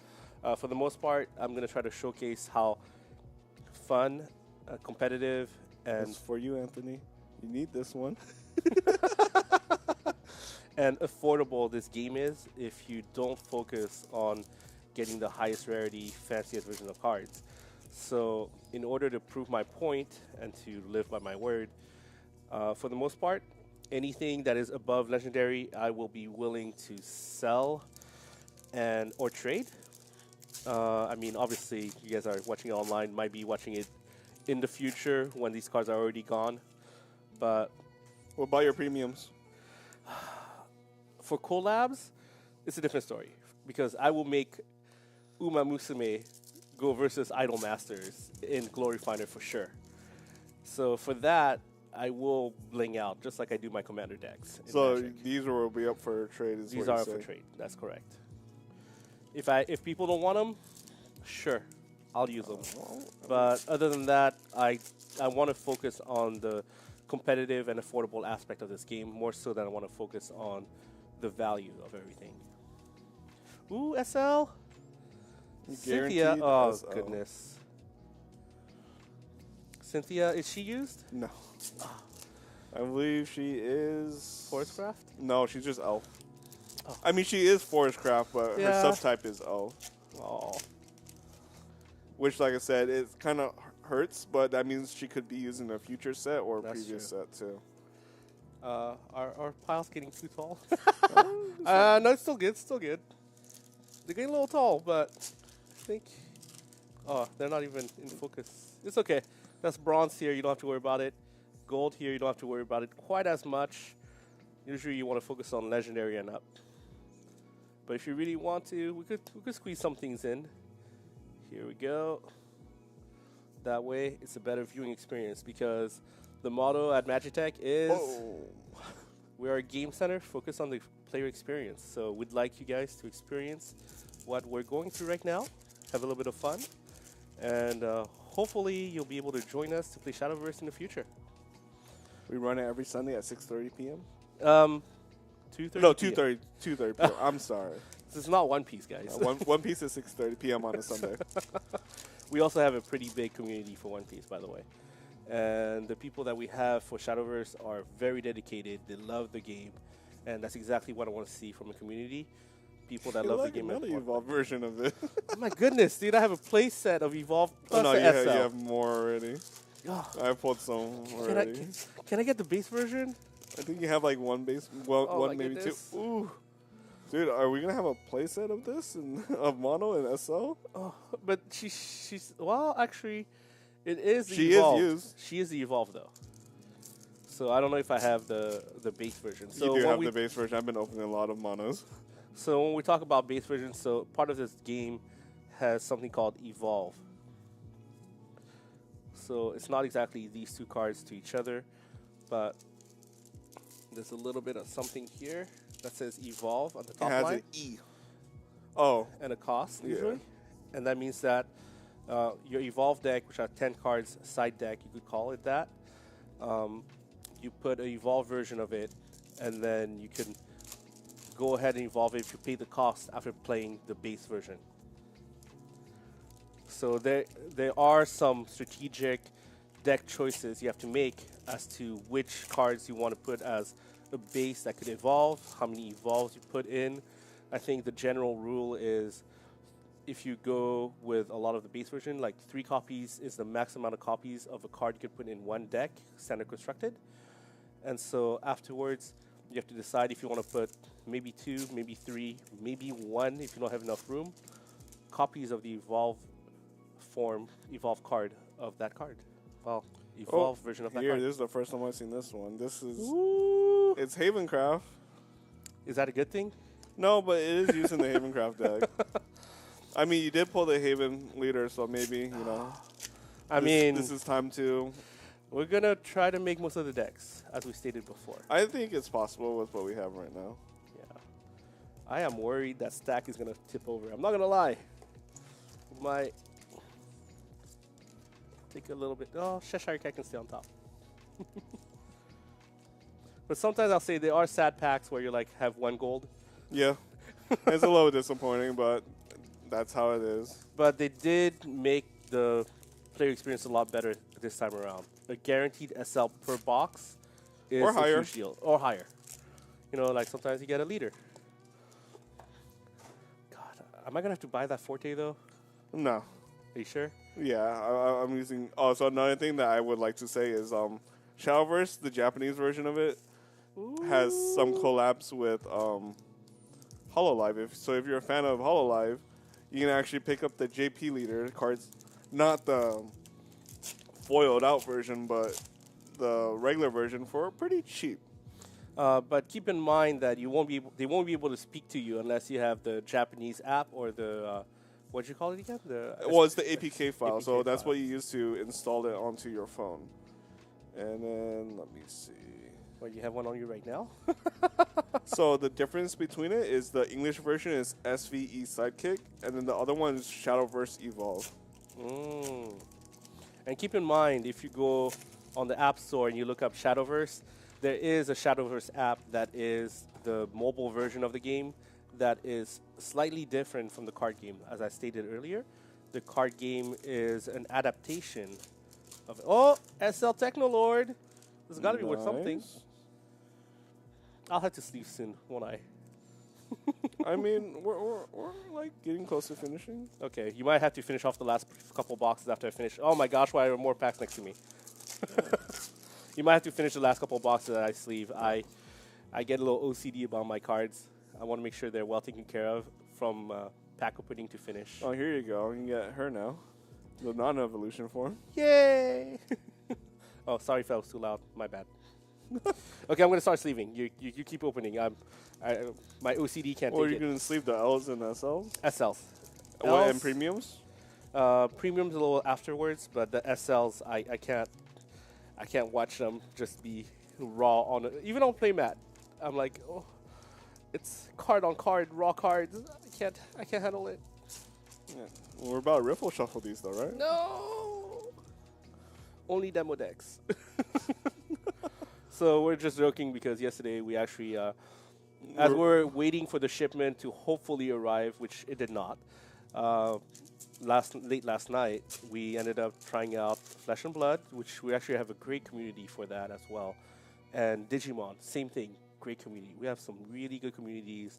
for the most part, I'm going to try to showcase how fun, competitive, and It's for you, Anthony. You need this one. and affordable this game is if you don't focus on getting the highest rarity, fanciest version of cards. So in order to prove my point and to live by my word, for the most part, anything that is above legendary, I will be willing to sell or trade. I mean, obviously, you guys are watching it online, might be watching it in the future when these cards are already gone. But What about your premiums? for collabs, it's a different story because I will make Uma Musume go versus Idol Masters in Glory Finder for sure. So for that, I will bling out just like I do my commander decks. So Magic. these will be up for trade. These are up for trade. That's correct. If people don't want them, sure, I'll use them. But other than that, I want to focus on the competitive and affordable aspect of this game more so than I want to focus on the value of everything. Ooh, SL. Cynthia. Oh SL. goodness. Cynthia, is she used? No. I believe she is Forest Craft? No, she's just elf. Oh. I mean, she is Forest Craft, but Yeah. her subtype is elf. Oh. Which, like I said, it kind of hurts, but that means she could be using a future set or a That's previous set too. Our pile's getting too tall. No, it's still good. It's still good. They're getting a little tall, but I think. Oh, they're not even in focus. It's okay. That's bronze here. You don't have to worry about it. Gold here. You don't have to worry about it quite as much. Usually, you want to focus on legendary and up. But if you really want to, we could squeeze some things in. Here we go. That way, it's a better viewing experience because the motto at Magitech is we are a game center focused on the player experience. So we'd like you guys to experience what we're going through right now, have a little bit of fun, and hopefully you'll be able to join us to play Shadowverse in the future. We run it every Sunday at 6:30 p.m. 2:30. No, 2:30 p.m. I'm sorry. This is not One Piece, guys. One Piece is 6:30 p.m. on a Sunday. We also have a pretty big community for One Piece, by the way. And the people that we have for Shadowverse are very dedicated. They love the game. And that's exactly what I want to see from a community. People that love the game. Another Evolved version of it. Oh my goodness, dude. I have a play set of Evolved plus no, the you SL. have more already. Oh, I pulled some already. can I get the base version? I think you have like one base, well, Oh one my maybe goodness. two. Ooh. Dude, are we going to have a playset of this, of Mono and SL? Oh, but she's well, actually, it is She Evolved. is used. She is the Evolved, though. So I don't know if I have the base version. So You do when have the base version. I've been opening a lot of Monos. So when we talk about base versions, so part of this game, has something called Evolve. So it's not exactly these two cards to each other, but there's a little bit of something here that says Evolve on the It top has line an E. Oh, and a cost Yeah. usually. And that means that your Evolve deck, which has 10 cards, side deck, you could call it that, you put an Evolve version of it, and then you can go ahead and evolve it if you pay the cost after playing the base version. So there are some strategic deck choices you have to make as to which cards you want to put as a base that could evolve, how many evolves you put in. I think the general rule is if you go with a lot of the base version, like 3 copies is the max amount of copies of a card you can put in one deck, standard constructed. And so afterwards, you have to decide if you want to put maybe 2, maybe 3, maybe 1 if you don't have enough room, copies of the Evolve card of that card. Well, Evolve version of that here, card. this is the first time I've seen this one. This is, Ooh. it's Havencraft. Is that a good thing? No, but it is using the Havencraft deck. I mean, you did pull the Haven leader, so maybe, you know. This is time to... We're going to try to make most of the decks, as we stated before. I think it's possible with what we have right now. Yeah. I am worried that stack is going to tip over. I'm not going to lie. It might take a little bit. Oh, Cheshire Cat can stay on top. But sometimes I'll say there are sad packs where you like have 1 gold. Yeah. It's a little disappointing, but that's how it is. But they did make the player experience a lot better this time around. A guaranteed SL per box is Or a higher. huge deal. Or higher. You know, like sometimes you get a leader. God, am I going to have to buy that Forte though? No. Are you sure? Yeah, I'm using... Oh, so another thing that I would like to say is Shadowverse, the Japanese version of it, has some collabs with HoloLive. So if you're a fan of HoloLive, you can actually pick up the JP leader cards, not the foiled out version, but the regular version for pretty cheap. But keep in mind that they won't be able to speak to you unless you have the Japanese app or the what'd you call it again? Well, it's the APK file, so APK that's file. what you use to install it onto your phone. And then let me see. Well, you have one on you right now. So the difference between it is the English version is SVE Sidekick, and then the other one is Shadowverse Evolve. And keep in mind, if you go on the App Store and you look up Shadowverse, there is a Shadowverse app that is the mobile version of the game that is slightly different from the card game. As I stated earlier, the card game is an adaptation of... Oh, SL Technolord! This has got to be worth something. Nice. I'll have to sleep soon, won't I? I mean, we're like getting close to finishing. Okay, you might have to finish off the last couple boxes after I finish. Oh my gosh, why are there more packs next to me? You might have to finish the last couple boxes that I sleeve. I get a little OCD about my cards. I want to make sure they're well taken care of from pack opening to finish. Oh, here you go. You can get her now. The non-evolution form. Yay! Oh, sorry if that was too loud. My bad. Okay, I'm going to start sleeving. You keep opening. My OCD can't Or take you can sleeve the L's and SLs. SLs. What, and premiums? Premiums a little afterwards, but the SLs, I can't watch them just be raw on it. Even on playmat, I'm like, oh, it's card on card, raw cards. I can't handle it. Yeah. Well, we're about to riffle shuffle these though, right? No. Only demo decks. So we're just joking because yesterday we actually, as we're waiting for the shipment to hopefully arrive, which it did not. Late last night, we ended up trying out Flesh and Blood, which we actually have a great community for that as well. And Digimon, same thing, great community. We have some really good communities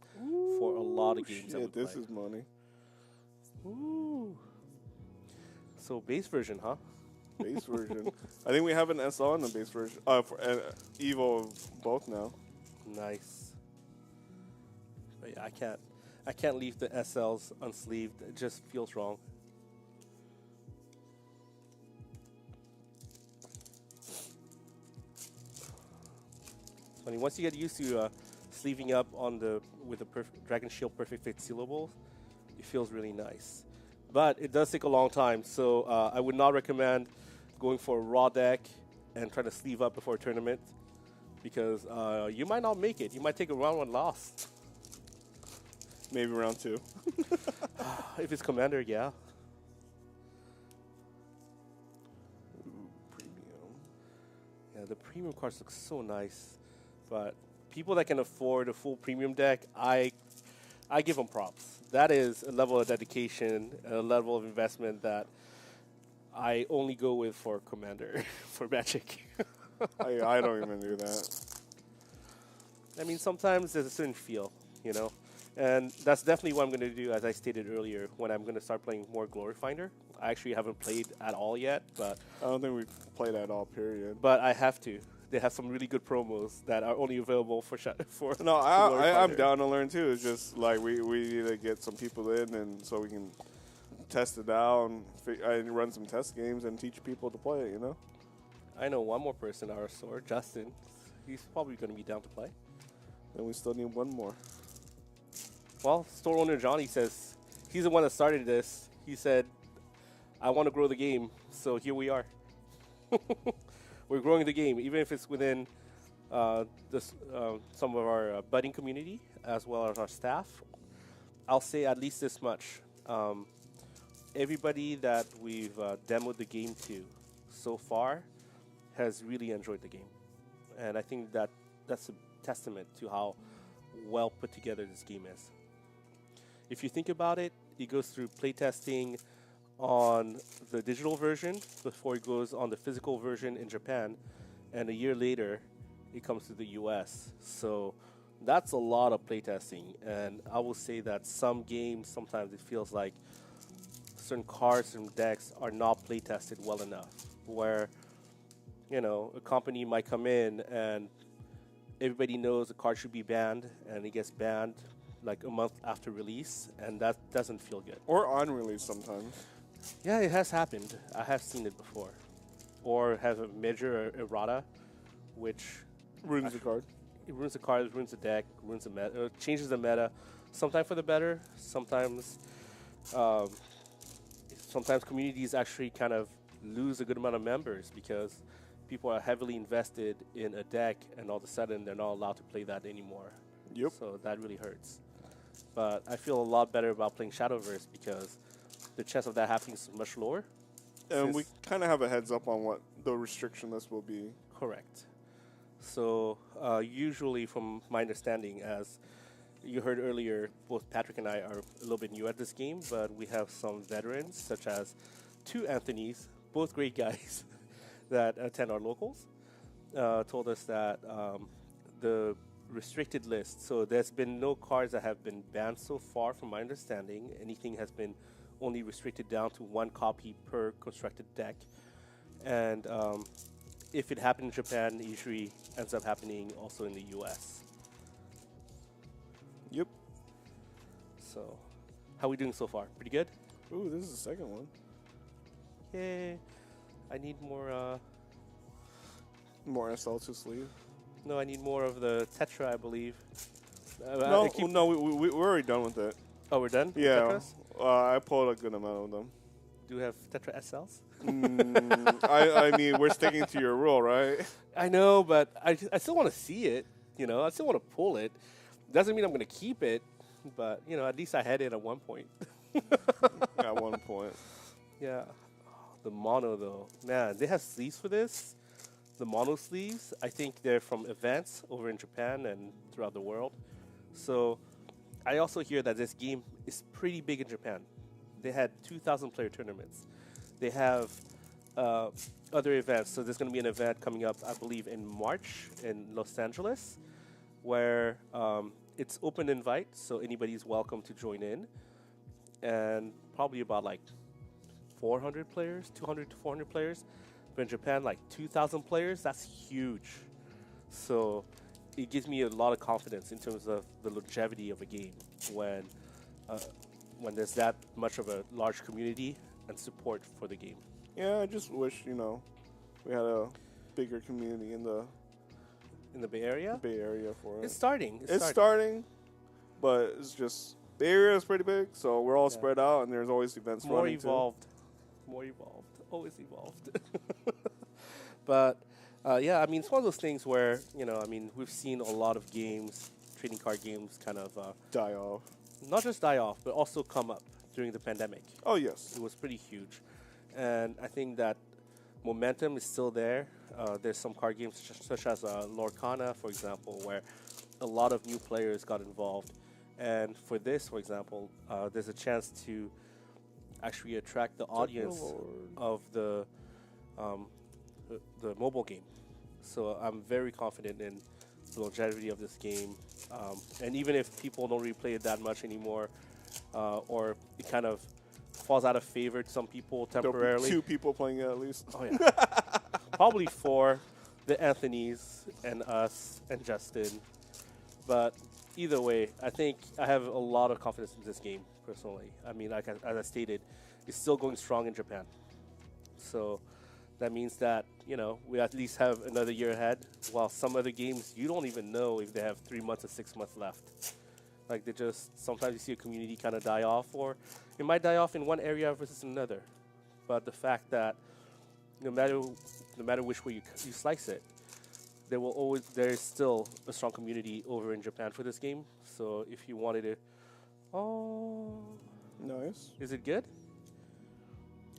for a lot of games that we Shit, this play. is money. Ooh. So base version, huh? Base version. I think we have an SL in the base version. For Evo both now. Nice. But yeah, I can't leave the SLs unsleeved. It just feels wrong. It's funny, once you get used to sleeving up on with the Dragon Shield Perfect Fit sealables, it feels really nice. but it does take a long time. So I would not recommend going for a raw deck and trying to sleeve up before a tournament because you might not make it. You might take a round one loss. Maybe round 2. If it's commander, yeah. Ooh, premium. Yeah, the premium cards look so nice, but people that can afford a full premium deck, I give them props. That is a level of dedication, a level of investment that I only go with for commander, for Magic. I don't even do that. I mean, sometimes there's a certain feel, you know? And that's definitely what I'm going to do, as I stated earlier, when I'm going to start playing more Glory Finder. I actually haven't played at all yet, but I don't think we've played at all, period. but I have to. They have some really good promos that are only available for for. No, for Glory I'm Finder. down to learn too. It's just like we need to get some people in, and so we can test it out and run some test games and teach people to play it. You know. I know one more person, our store, Justin. He's probably going to be down to play. Then we still need one more. Well, store owner Johnny says he's the one that started this. He said, "I want to grow the game," so here we are. We're growing the game, even if it's within some of our budding community as well as our staff. I'll say at least this much: everybody that we've demoed the game to so far has really enjoyed the game, and I think that that's a testament to how well put together this game is. If you think about it, it goes through playtesting on the digital version before it goes on the physical version in Japan, and a year later, it comes to the US. So that's a lot of playtesting, and I will say that some games, sometimes it feels like certain cards and decks are not playtested well enough, where, you know, a company might come in and everybody knows the card should be banned, and it gets banned like a month after release, and that doesn't feel good. Or on release sometimes. Yeah, it has happened. I have seen it before. Or have a major errata, which Ruins the card. it ruins the card, ruins the deck, ruins the meta, changes the meta. Sometimes for the better. Sometimes, sometimes communities actually kind of lose a good amount of members because people are heavily invested in a deck, and all of a sudden they're not allowed to play that anymore. Yep. So that really hurts. But I feel a lot better about playing Shadowverse because the chance of that happening is much lower. And we kind of have a heads up on what the restriction list will be. Correct. So usually, from my understanding, as you heard earlier, both Patrick and I are a little bit new at this game, but we have some veterans, such as 2 Anthonys, both great guys that attend our locals, told us that the restricted list, so there's been no cards that have been banned so far, from my understanding. Anything has been only restricted down to 1 copy per constructed deck. And if it happened in Japan, it usually ends up happening also in the US. Yep. So, how are we doing so far? Pretty good? Ooh, this is the second one. Yay. I need more, More SL2 sleeve. no, I need more of the Tetra, I believe. No, we're already done with it. Oh, we're done? with Yeah. Tetras? I pulled a good amount of them. Do we have Tetra SLs? I mean, we're sticking to your rule, right? I know, but I still want to see it. You know, I still want to pull it. Doesn't mean I'm going to keep it, but, you know, at least I had it at one point. At one point. Yeah. The mono, though. Man, they have sleeves for this. The mono sleeves, I think they're from events over in Japan and throughout the world. So I also hear that this game is pretty big in Japan. They had 2,000 player tournaments. They have other events. So there's going to be an event coming up, I believe, in March in Los Angeles, where it's open invite, so anybody's welcome to join in. And probably about like 400 players, 200 to 400 players. But in Japan, like 2,000 players, that's huge. So it gives me a lot of confidence in terms of the longevity of a game when there's that much of a large community and support for the game. Yeah, I just wish, we had a bigger community in the In the Bay Area? Bay Area for it. It's starting. It's starting, but it's just Bay Area is pretty big, so we're all Yeah. spread out, and there's always events More running evolved. More evolved. Always evolved. But, yeah, I mean, it's one of those things where, I mean, we've seen a lot of games, trading card games, kind of too. Die off. not just die off, but also come up during the pandemic. Oh, yes. It was pretty huge. And I think that momentum is still there. There's some card games such as Lorcana, for example, where a lot of new players got involved. And for this, for example, there's a chance to actually attract the audience of the mobile game. So I'm very confident in the longevity of this game. And even if people don't really play it that much anymore, or it kind of falls out of favor to some people There'll be temporarily. 2 people playing it at least. Oh yeah, probably 4, the Anthonys and us and Justin. But either way, I think I have a lot of confidence in this game personally. I mean, as I stated, it's still going strong in Japan. So that means that we at least have another year ahead. While some other games, you don't even know if they have 3 months or 6 months left. Like sometimes you see a community kind of die off, or it might die off in one area versus another. But the fact that no matter which way you slice it, there is still a strong community over in Japan for this game. So if you wanted to, Nice. is it good?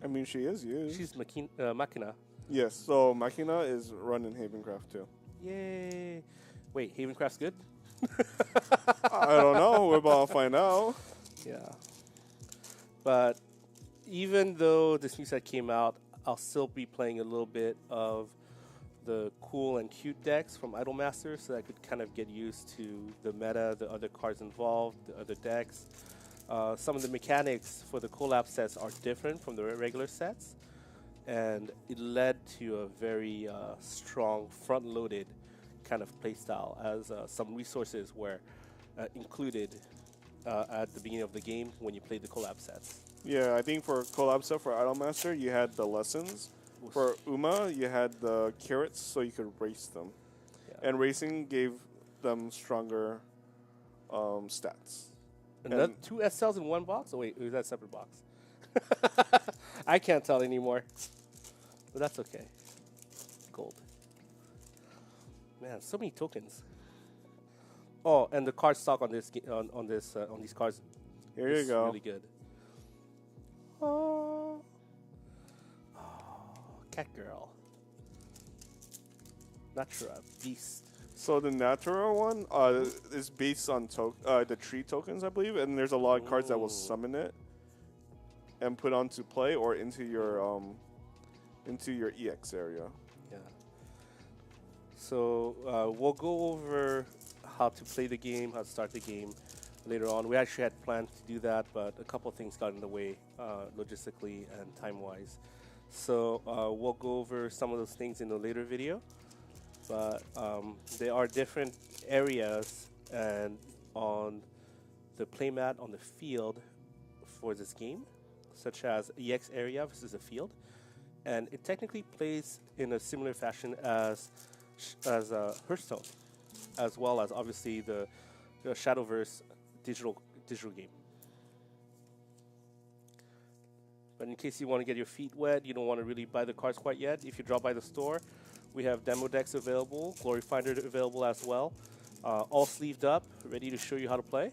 I mean, she is used. She's Machina. Yes, so Machina is run in Havencraft too. Yay! Wait, Havencraft's good? I don't know. We're about to find out. Yeah. But even though this new set came out, I'll still be playing a little bit of the cool and cute decks from Idolmaster, so I could kind of get used to the meta, the other cards involved, the other decks. Some of the mechanics for the collab sets are different from the regular sets, and it led to a very strong front-loaded kind of playstyle, as some resources were included at the beginning of the game when you played the collab sets. Yeah, I think for collab stuff for Idolmaster, you had the lessons. For Uma, you had the carrots so you could race them. Yeah. And racing gave them stronger stats. Another 2 SLs in one box? Oh, wait, is that a separate box? I can't tell anymore. But that's okay. Gold. Man, so many tokens. Oh, and the card stock on this on these cards. Here you is go. Really good. Oh, cat girl. Natura beast. So the natural one is based on the tree tokens, I believe, and there's a lot of cards that will summon it and put onto play or into your EX area. Yeah. So we'll go over how to play the game, how to start the game later on. We actually had planned to do that, but a couple of things got in the way, logistically and time-wise. So we'll go over some of those things in a later video. But there are different areas and on the playmat on the field for this game, such as EX area versus a field, and it technically plays in a similar fashion as Hearthstone, as well as obviously the Shadowverse digital game. But in case you want to get your feet wet, you don't want to really buy the cards quite yet, if you drop by the store, we have demo decks available, Glory Finder available as well, all sleeved up, ready to show you how to play.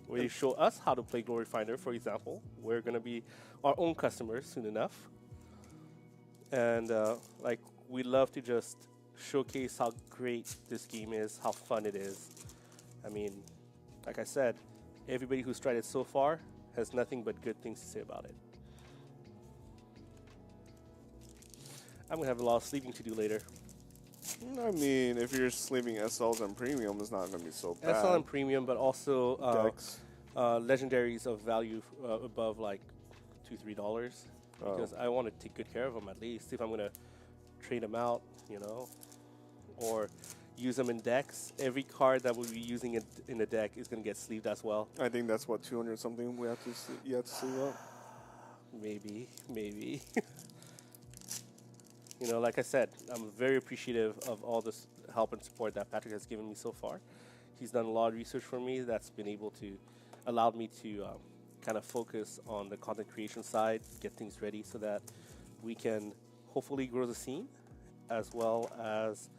Ready to show us how to play Glory Finder, for example. We're going to be our own customers soon enough. And we love to just showcase how great this game is, how fun it is. I mean, like I said, everybody who's tried it so far has nothing but good things to say about it. I'm going to have a lot of sleeping to do later. I mean, if you're sleeving SLs and premium, it's not going to be so bad. SL and premium, but also Decks. legendaries of value above like $2-3, because I want to take good care of them at least. If I'm going to trade them out, or use them in decks, every card that we'll be using in a deck is going to get sleeved as well. I think that's what 200 something you have to sleeve up. Maybe. Like I said, I'm very appreciative of all this help and support that Patrick has given me so far. He's done a lot of research for me that's been able to allowed me to kind of focus on the content creation side, get things ready so that we can hopefully grow the scene as well as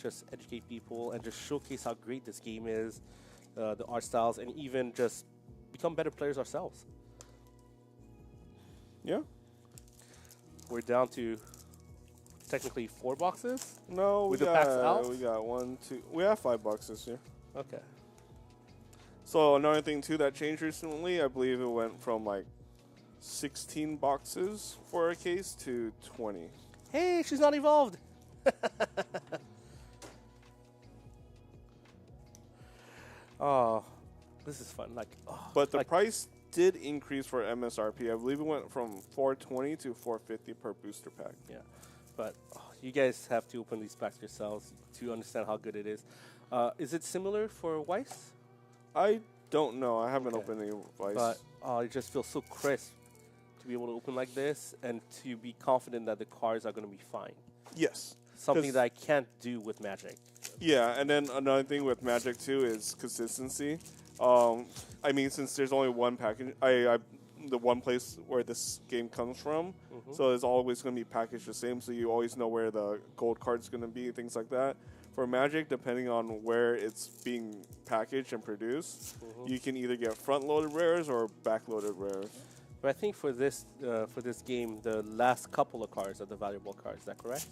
just educate people and just showcase how great this game is, the art styles, and even just become better players ourselves. Yeah. We're down to technically 4 boxes. No, With the packs out? we got 1, 2. We have 5 boxes here. Okay. So another thing too that changed recently, I believe it went from like 16 boxes for a case to 20. Hey, she's not evolved. Oh, this is fun. But the like, price did increase for MSRP. I believe it went from $420 to $450 per booster pack. yeah, but you guys have to open these packs yourselves to understand how good it is. Is it similar for Weiss? I don't know. I haven't Okay. opened any Vice. But it just feels so crisp to be able to open like this and to be confident that the cards are going to be fine. Yes. Something 'Cause- that I can't do with Magic. Yeah, and then another thing with Magic too is consistency. I mean, since there's only one package, the one place where this game comes from, so it's always going to be packaged the same. So you always know where the gold card's going to be, things like that. For Magic, depending on where it's being packaged and produced, you can either get front-loaded rares or back-loaded rares. But I think for this game, the last couple of cards are the valuable cards. Is that correct?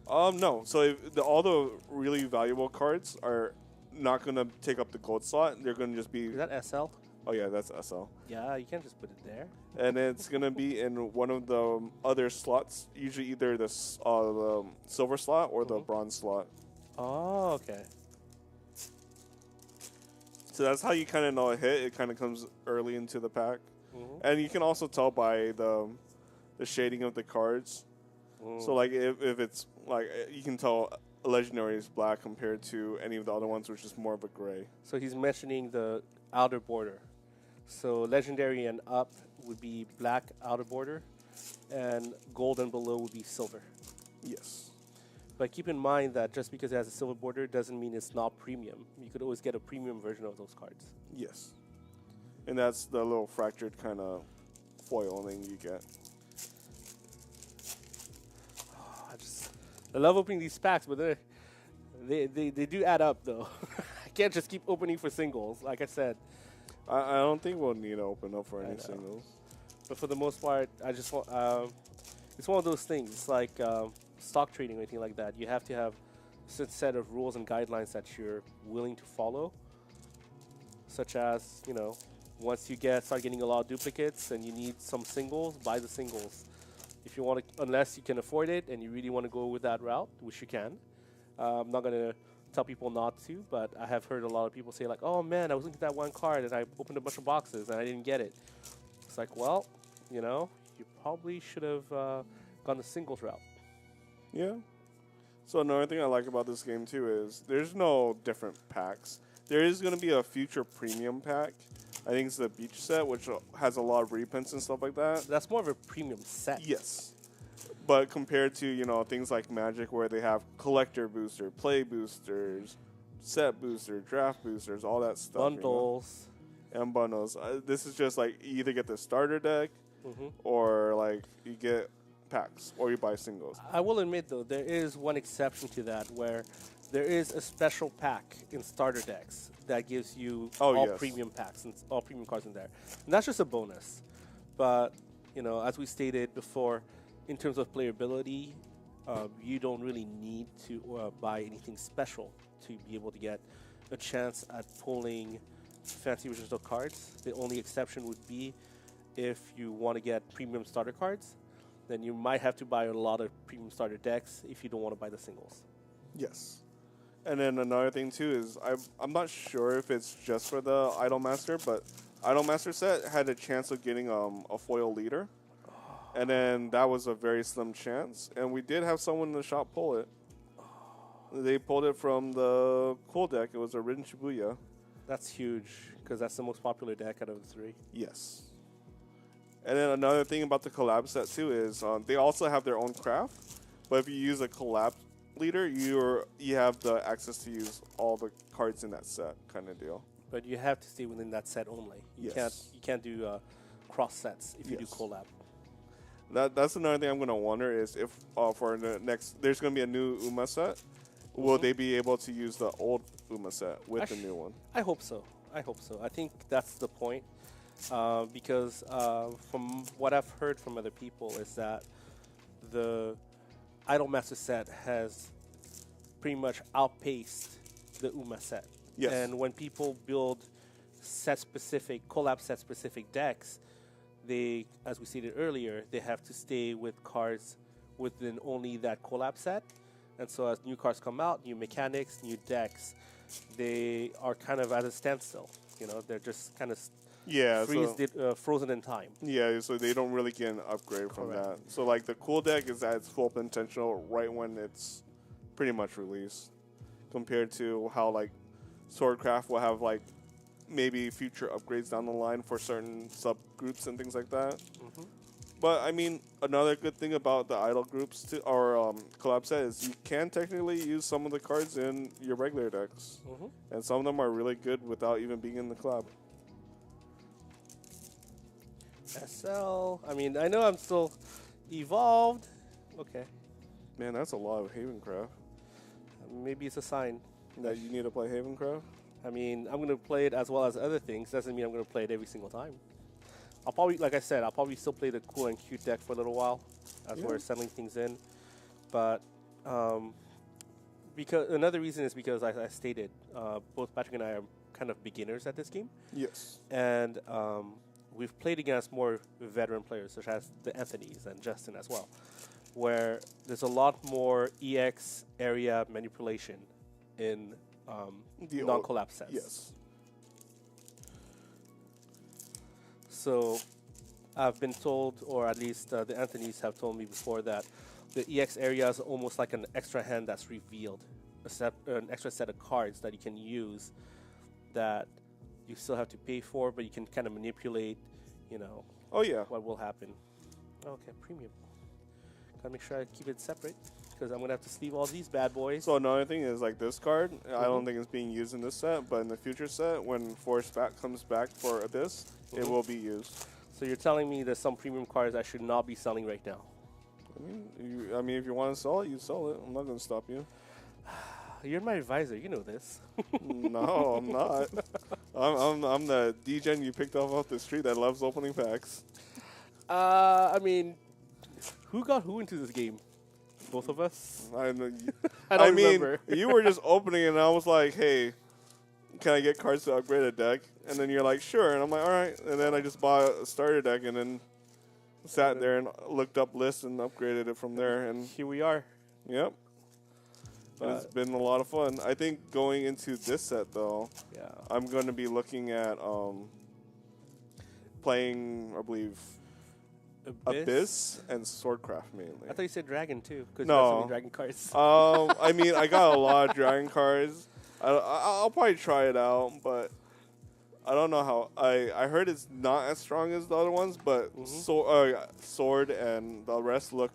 No. So if all the really valuable cards are not going to take up the gold slot. They're going to just be... Is that SL? Oh, yeah, that's SL. Yeah, you can't just put it there. And it's going to be in one of the other slots, usually either the silver slot or the bronze slot. Oh, okay. So that's how you kind of know a hit. It kind of comes early into the pack. And you can also tell by the shading of the cards. So, like, if it's, like, you can tell a legendary is black compared to any of the other ones, which is more of a gray. So he's mentioning the outer border. So legendary and up would be black outer border, and gold and below would be silver. Yes. But keep in mind that just because it has a silver border doesn't mean it's not premium. You could always get a premium version of those cards. Yes. And that's the little fractured kind of foil thing you get. I love opening these packs, but they do add up, though. I can't just keep opening for singles, like I said. I don't think we'll need to open up for I any know. singles. But for the most part, I just want... it's one of those things. It's like stock trading or anything like that. You have to have a set of rules and guidelines that you're willing to follow. Such as, you know, once you start getting a lot of duplicates and you need some singles, buy the singles. If you want to, unless you can afford it and you really want to go with that route, which you can. I'm not going to tell people not to, but I have heard a lot of people say like, oh man, I was looking at that one card and I opened a bunch of boxes and I didn't get it. It's like, well, you know, you probably should have gone the singles route. Yeah. So another thing I like about this game too is there's no different packs. There is going to be a future premium pack. I think it's the beach set, which has a lot of reprints and stuff like that. That's more of a premium set. Yes. But compared to, you know, things like Magic where they have collector booster, play boosters, set booster, draft boosters, all that stuff. Bundles. You know? And bundles. This is just like you either get the starter deck or like you get packs or you buy singles. I will admit, though, there is one exception to that where there is a special pack in starter decks that gives you all premium packs and all premium cards in there. And that's just a bonus. But, you know, as we stated before, in terms of playability, you don't really need to buy anything special to be able to get a chance at pulling fancy original cards. The only exception would be if you want to get premium starter cards, then you might have to buy a lot of premium starter decks if you don't want to buy the singles. Yes. And then another thing too is I'm not sure if it's just for the Idolmaster, but Idolmaster set had a chance of getting a foil leader. And then that was a very slim chance. And we did have someone in the shop pull it. They pulled it from the cool deck. It was a Rin Shibuya. That's huge, because that's the most popular deck out of the 3. Yes. And then another thing about the collab set too is they also have their own craft. But if you use a collab leader, you have the access to use all the cards in that set kind of deal. But you have to stay within that set only. Yes. You can't do cross sets if you do collab. That's another thing I'm gonna wonder is if for the next there's gonna be a new Uma set. Will they be able to use the old Uma set with the new one? I hope so. I hope so. I think that's the point. Because from what I've heard from other people is that the Idolmaster set has pretty much outpaced the Uma set. Yes. And when people build collab set specific decks, they, as we stated earlier, they have to stay with cards within only that collab set. And so as new cards come out, new mechanics, new decks, they are kind of at a standstill. You know, they're just kind of frozen in time. Yeah, so they don't really get an upgrade from that. So like the cool deck is at its full potential right when it's pretty much released, compared to how like Swordcraft will have like maybe future upgrades down the line for certain subgroups and things like that. But I mean, another good thing about the idol groups or collab set is you can technically use some of the cards in your regular decks, and some of them are really good without even being in the collab. SL. I mean, I know I'm still evolved. Okay. Man, that's a lot of Havencraft. Maybe it's a sign that you need to play Havencraft. I mean, I'm going to play it as well as other things. Doesn't mean I'm going to play it every single time. I'll probably, like I said, I'll probably still play the cool and cute deck for a little while as we're settling things in. But because another reason is because I stated both Patrick and I are kind of beginners at this game. Yes. And we've played against more veteran players, such as the Anthony's and Justin as well, where there's a lot more EX area manipulation in non-collapse sets. Yes. So I've been told, or at least the Anthony's have told me before, that the EX area is almost like an extra hand that's revealed, an extra set of cards that you can use that you still have to pay for, but you can kind of manipulate, you know, what will happen. Okay, premium. Gotta make sure I keep it separate, because I'm going to have to sleeve all these bad boys. So another thing is, like, this card, I don't think it's being used in this set, but in the future set, when Force Back comes back for Abyss, it will be used. So you're telling me there's some premium cards I should not be selling right now? I mean, if you want to sell it, you sell it. I'm not going to stop you. You're my advisor. You know this. No, I'm not. I'm the degen you picked off the street that loves opening packs. I mean, who got who into this game? Both of us? I don't remember. You were just opening it, and I was like, hey, can I get cards to upgrade a deck? And then you're like, sure. And I'm like, all right. And then I just bought a starter deck and then sat there and looked up lists and upgraded it from there. And here we are. Yep. But it's been a lot of fun. I think going into this set, though, I'm going to be looking at playing, I believe, Abyss and Swordcraft mainly. I thought you said Dragon, too, because no. you have so many Dragon cards. I mean, I got a lot of Dragon cards. I'll probably try it out, but I don't know how. I heard it's not as strong as the other ones, but Sword and the rest look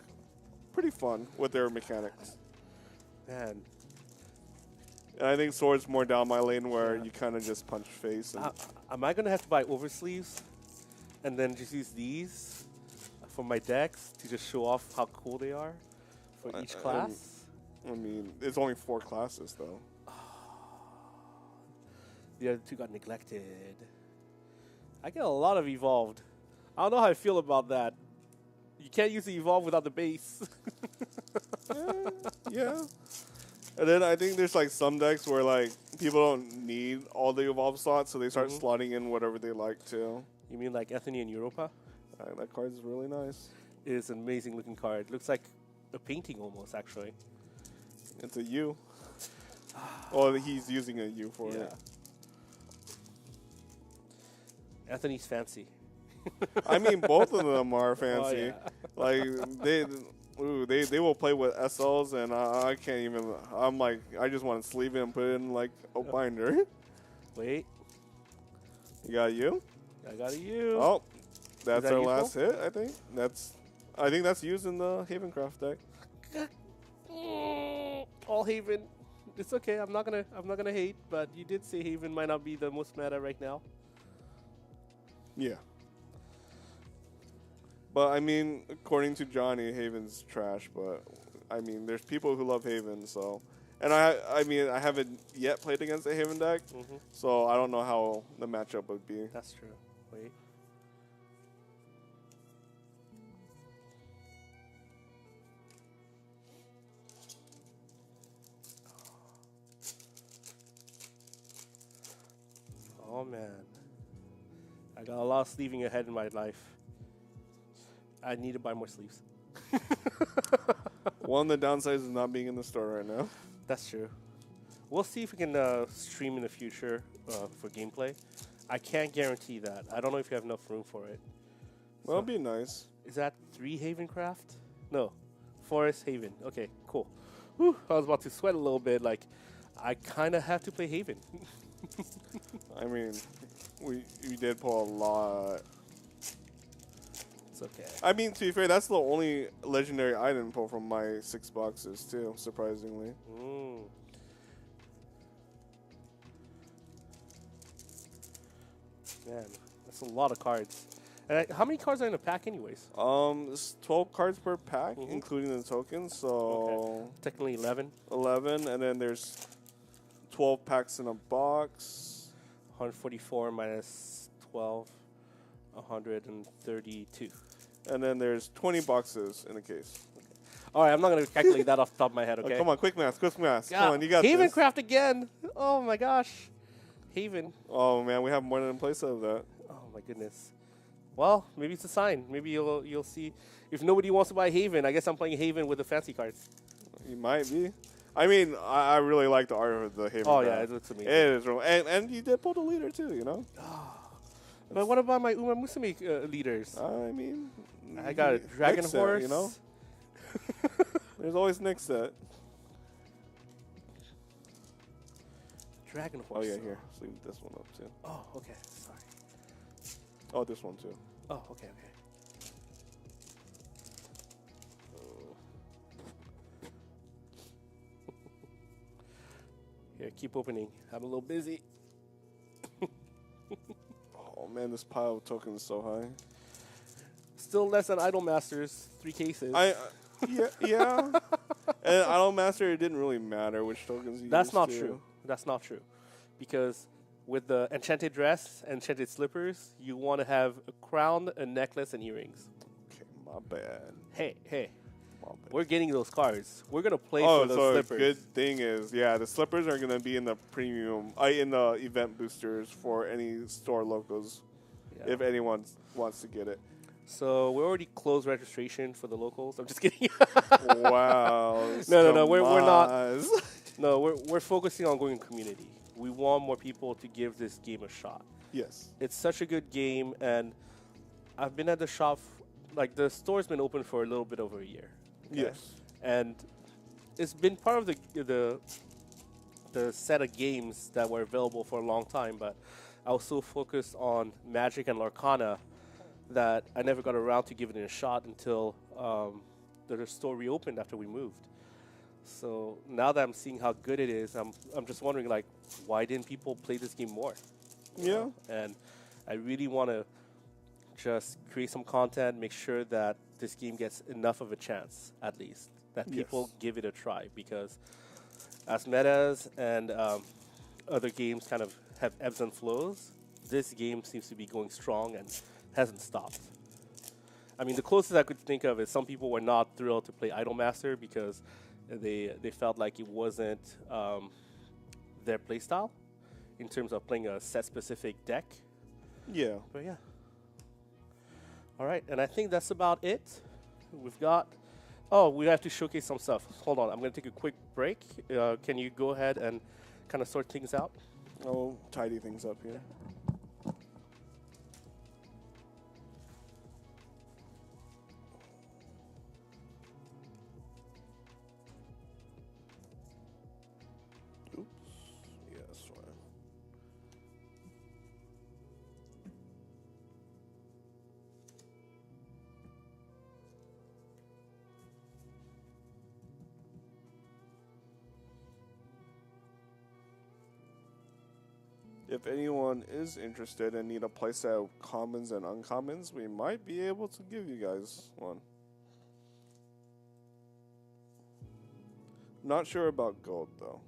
pretty fun with their mechanics. Man. And I think Sword's more down my lane where you kind of just punch face. And am I going to have to buy oversleeves and then just use these for my decks to just show off how cool they are for each class? I mean, it's only 4 classes, though. The other 2 got neglected. I get a lot of Evolved. I don't know how I feel about that. You can't use the Evolve without the base. Yeah. And then I think there's like some decks where like people don't need all the Evolve slots, so they start slotting in whatever they like to. You mean like Anthony and Europa? That card is really nice. It is an amazing looking card. Looks like a painting almost, actually. It's a U. Well, he's using a U for it. Anthony's fancy. I mean, both of them are fancy. Oh, Like they will play with SLs, and I can't even. I'm like, I just want to sleeve it and put it in like a binder. Wait. You got you? I got a U. Oh, that's our useful? last hit. I think that's used in the Havencraft deck. All Haven. It's okay. I'm not gonna hate, but you did say Haven might not be the most meta right now. Yeah. But I mean, according to Johnny, Haven's trash. But I mean, there's people who love Haven, so. And I mean, I haven't yet played against a Haven deck, so I don't know how the matchup would be. That's true. Wait. Oh man, I got a lot of sleeving ahead in my life. I need to buy more sleeves. One of the downsides is not being in the store right now. That's true. We'll see if we can stream in the future for gameplay. I can't guarantee that. I don't know if you have enough room for it. Well, it'd be nice. Is that 3 Haven Craft? No. Forest Haven. Okay, cool. Whew, I was about to sweat a little bit. Like, I kind of have to play Haven. I mean, we did pull a lot. It's okay. I mean, to be fair, that's the only legendary I didn't pull from my 6 boxes, too, surprisingly. Man, that's a lot of cards. And how many cards are in a pack anyways? It's 12 cards per pack, including the tokens, so... Okay. Technically 11. 11, and then there's 12 packs in a box. 144 minus 12, 132. And then there's 20 boxes in a case. All right, I'm not going to calculate that off the top of my head, okay? Oh, come on, quick math. Come on, you got Haven this. Craft again. Oh, my gosh. Haven. Oh, man, we have more than a place of that. Oh, my goodness. Well, maybe it's a sign. Maybe you'll see. If nobody wants to buy Haven, I guess I'm playing Haven with the fancy cards. You might be. I mean, I really like the art of the Haven. Oh, yeah, it looks amazing. It is real. And you did pull the leader, too, you know? But what about my Uma Musume leaders? I mean... I got a Dragon Nick Horse. Set, you know? There's always Nick set. Dragon Horse. Oh, yeah, here. Let's leave this one up, too. Oh, okay. Sorry. Oh, this one, too. Oh, okay. Here, keep opening. I'm a little busy. Oh, man, this pile of tokens is so high. Still less than Idol Masters, 3 cases. Yeah. And Idol Master, it didn't really matter which tokens you That's used not to. true. That's not true. Because with the Enchanted Dress, Enchanted Slippers, you want to have a crown, a necklace, and earrings. Okay, my bad. Hey. My bad. We're getting those cards. We're going to play for those so slippers. good thing is, yeah, the slippers are going to be in the premium, in the event boosters for any store locals, if anyone wants to get it. So we already closed registration for the locals. I'm just kidding. Wow. No. We're not. No, we're focusing on going community. We want more people to give this game a shot. Yes. It's such a good game, and I've been at the shop. Like the store's been open for a little bit over a year. Okay? Yes. And it's been part of the set of games that were available for a long time. But I was so focused on Magic and Lorcana that I never got around to giving it a shot until the store reopened after we moved. So now that I'm seeing how good it is, I'm just wondering, like, why didn't people play this game more? Yeah. And I really want to just create some content, make sure that this game gets enough of a chance, at least, that people give it a try. Because as metas and other games kind of have ebbs and flows, this game seems to be going strong and hasn't stopped. I mean, the closest I could think of is some people were not thrilled to play Idolmaster because they felt like it wasn't their playstyle in terms of playing a set-specific deck. Yeah. But yeah. All right, and I think that's about it. We've got... Oh, we have to showcase some stuff. Hold on, I'm going to take a quick break. Can you go ahead and kind of sort things out? I'll tidy things up here. if anyone is interested and need a playset of commons and uncommons, we might be able to give you guys one. Not sure about gold though.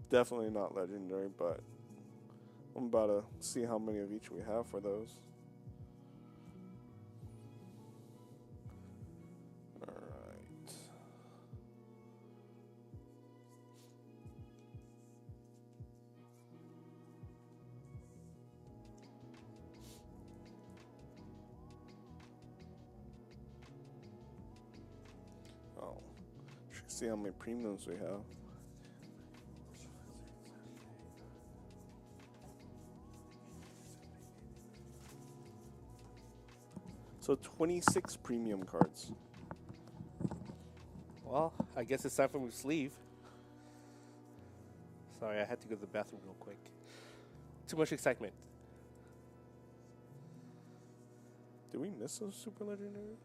Definitely not legendary, but I'm about to see how many of each we have for those. Alright. Oh. Should see how many premiums we have. So 26 premium cards. Well, I guess it's time for me to leave. Sorry, I had to go to the bathroom real quick. Too much excitement. Did we miss a super legendary?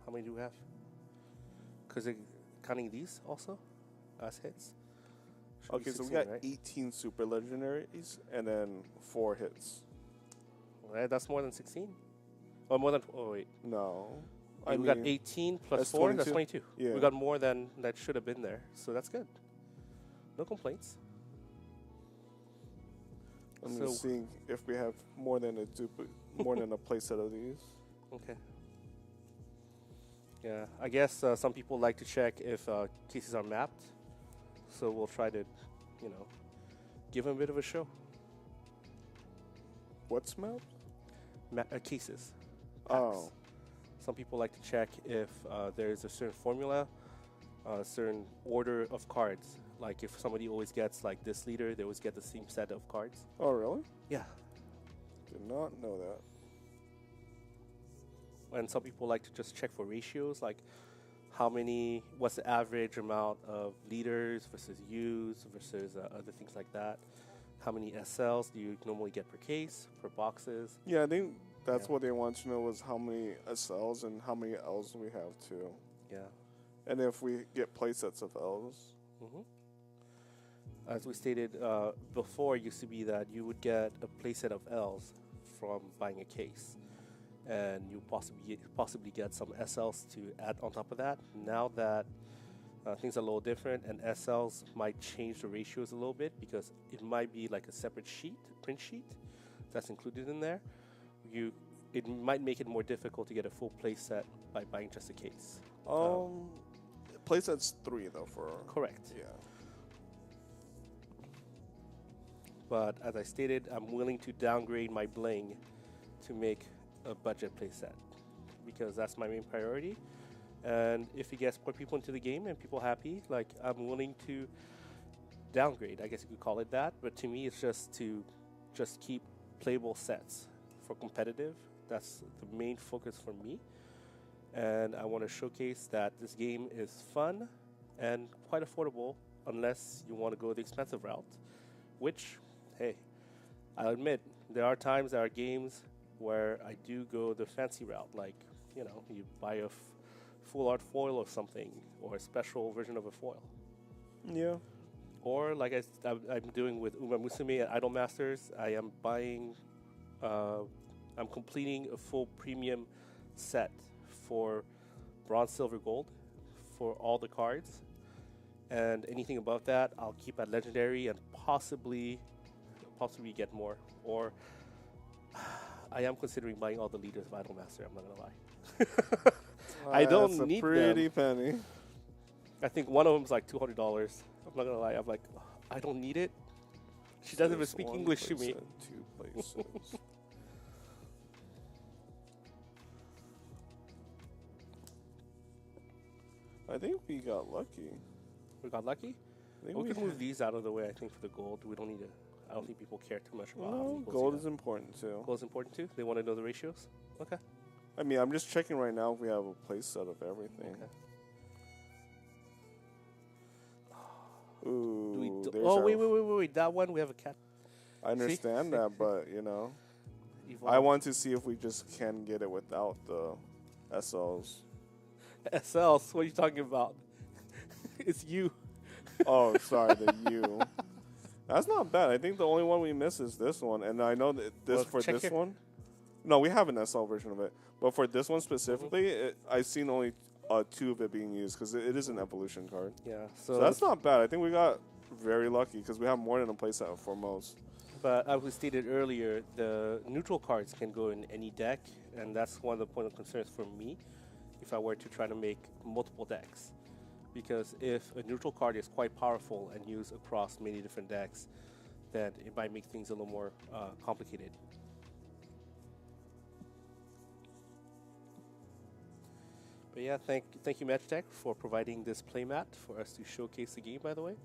How many do we have? Because counting these also as hits. Should be Okay, so we 16, got right? 18 super legendaries and then 4 hits. Right, that's more than 16. Or more than. Oh wait, No. we got 18 plus that's 4. That's 22. 22. Yeah. We got more than that should have been there, so that's good. No complaints. I'm So- just seeing if we have more than a playset of these. Okay. Yeah, I guess some people like to check if cases are mapped, so we'll try to, give them a bit of a show. What's mapped? Cases. Oh. Packs. Some people like to check if there's a certain formula, a certain order of cards. Like if somebody always gets like this leader, they always get the same set of cards. Oh, really? Yeah. Did not know that. And some people like to just check for ratios, like what's the average amount of leaders versus U's versus other things like that. How many SLs do you normally get per case, per boxes? Yeah, I think that's Yeah. what they want to know was how many SLs and how many Ls we have too. Yeah. And if we get playsets of Ls. hmm As we stated before, it used to be that you would get a playset of L's from buying a case, and you possibly get some SLs to add on top of that. Now that things are a little different, and SLs might change the ratios a little bit because it might be like a separate print sheet that's included in there. It might make it more difficult to get a full playset by buying just a case. Playsets 3 though for Correct. yeah. But as I stated, I'm willing to downgrade my bling to make a budget playset because that's my main priority. And if it gets more people into the game and people happy, like I'm willing to downgrade. I guess you could call it that. But to me, it's just to keep playable sets for competitive. That's the main focus for me. And I want to showcase that this game is fun and quite affordable unless you want to go the expensive route, which, hey, I'll admit, there are times, there are games where I do go the fancy route, like, you buy a full art foil or something, or a special version of a foil. Yeah. Or, like I'm doing with Uma Musume at Idol Masters, I am buying, I'm completing a full premium set for bronze, silver, gold for all the cards. And anything above that, I'll keep at legendary and possibly get more. Or I am considering buying all the leaders of Idol Master. I'm not gonna lie. I don't That's a need pretty them. penny. I think one of them's like $200. I'm not gonna lie. I'm like, I don't need it. She doesn't even There's speak one English to me. playset, 2 places. I think we got lucky. We got lucky. I think We could had- move these out of the way. I think for the gold, we don't need to. I don't think people care too much about. how No, many golds gold you is have. important too. Gold's important too. They want to know the ratios. Okay. I mean, I'm just checking right now if we have a playset of everything. Okay. Ooh, there's Oh our- wait! That one we have a cat. I understand that, but I Evolve. want to see if we just can get it without the SLs. SLs. What are you talking about? It's you. Oh, sorry, the U. That's not bad. I think the only one we miss is this one, and I know that Well, for check this here. one. No, we have an SL version of it, but for this one specifically, I've seen only 2 of it being used because it is an evolution card. Yeah. So that's not bad. I think we got very lucky because we have more than a playset for most. But as we stated earlier, the neutral cards can go in any deck, and that's one of the point of concerns for me if I were to try to make multiple decks. Because if a neutral card is quite powerful and used across many different decks, then it might make things a little more complicated. But yeah, thank you Magitech for providing this playmat for us to showcase the game, by the way.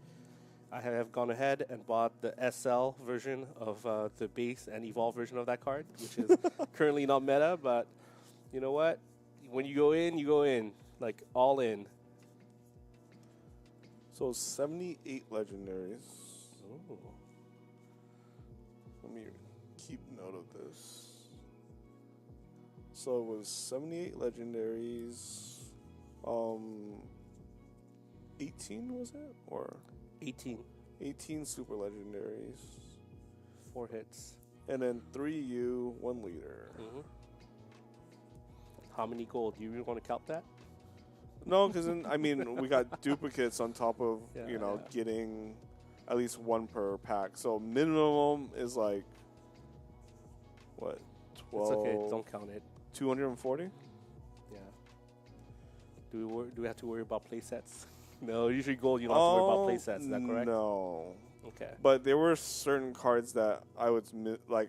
I have gone ahead and bought the SL version of the base and evolve version of that card, which is currently not meta, but you know what? When you go in, like all in. So 78 legendaries. Ooh. Let me keep note of this. So it was 78 legendaries. 18 was it? Or 18. 18 super legendaries. 4 hits. And then 3 U, 1 leader. Mm-hmm. How many gold? Do you really want to count that? No, because I mean, we got duplicates on top of, Yeah. getting at least 1 per pack. So minimum is like, what, 12? It's okay, don't count it. 240? Yeah. Do we have to worry about play sets? No, usually gold you don't have to worry about play sets. Is that correct? No. Okay. But there were certain cards that I would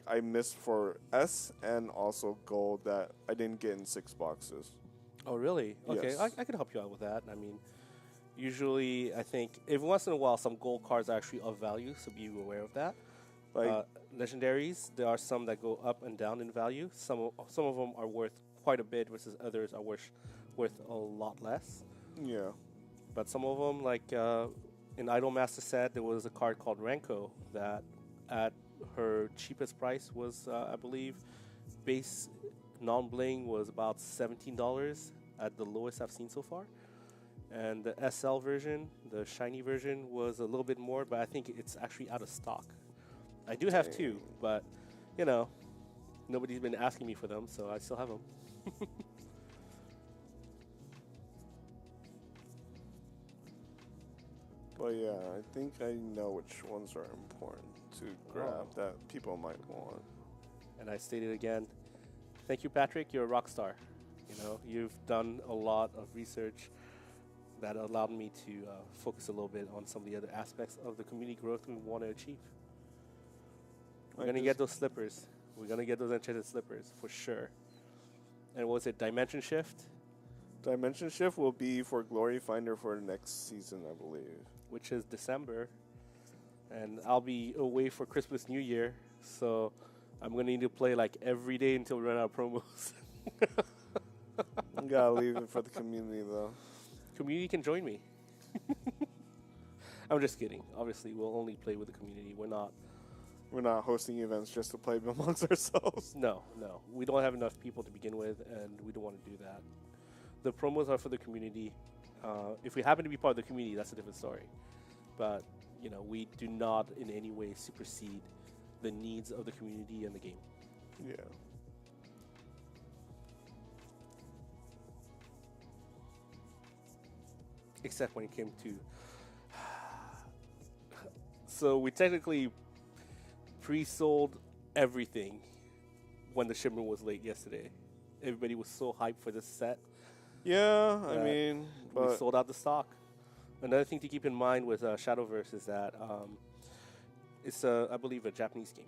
I missed for S and also gold that I didn't get in 6 boxes. Oh, really? Okay, Yes. I can help you out with that. I mean, usually I think every once in a while some gold cards are actually of value, so be aware of that. Like Legendaries, there are some that go up and down in value. Some of them are worth quite a bit, versus others are worth a lot less. yeah. But some of them, like in Idolmaster set, there was a card called Ranko that at her cheapest price was, I believe, base non-bling was about $17 at the lowest I've seen so far. And the SL version, the shiny version, was a little bit more, but I think it's actually out of stock. I do have 2, but, nobody's been asking me for them, so I still have them. But yeah, I think I know which ones are important to grab that people might want. And I state it again. Thank you, Patrick. You're a rock star. You've done a lot of research that allowed me to focus a little bit on some of the other aspects of the community growth we want to achieve. We're going to get those slippers. We're going to get those enchanted slippers for sure. And what was it, Dimension Shift? Dimension Shift will be for Glory Finder for next season, I believe. Which is December. And I'll be away for Christmas, New Year. So I'm going to need to play like every day until we run out of promos. You gotta leave it for the community, though. Community can join me. I'm just kidding. Obviously, we'll only play with the community. We're not hosting events just to play amongst ourselves. No. We don't have enough people to begin with, and we don't want to do that. The promos are for the community. If we happen to be part of the community, that's a different story. But, we do not in any way supersede the needs of the community and the game. Yeah. Except when it came to... So we technically pre-sold everything when the shipment was late yesterday. Everybody was so hyped for this set. Yeah, I mean... we sold out the stock. Another thing to keep in mind with Shadowverse is that it's, I believe, a Japanese game.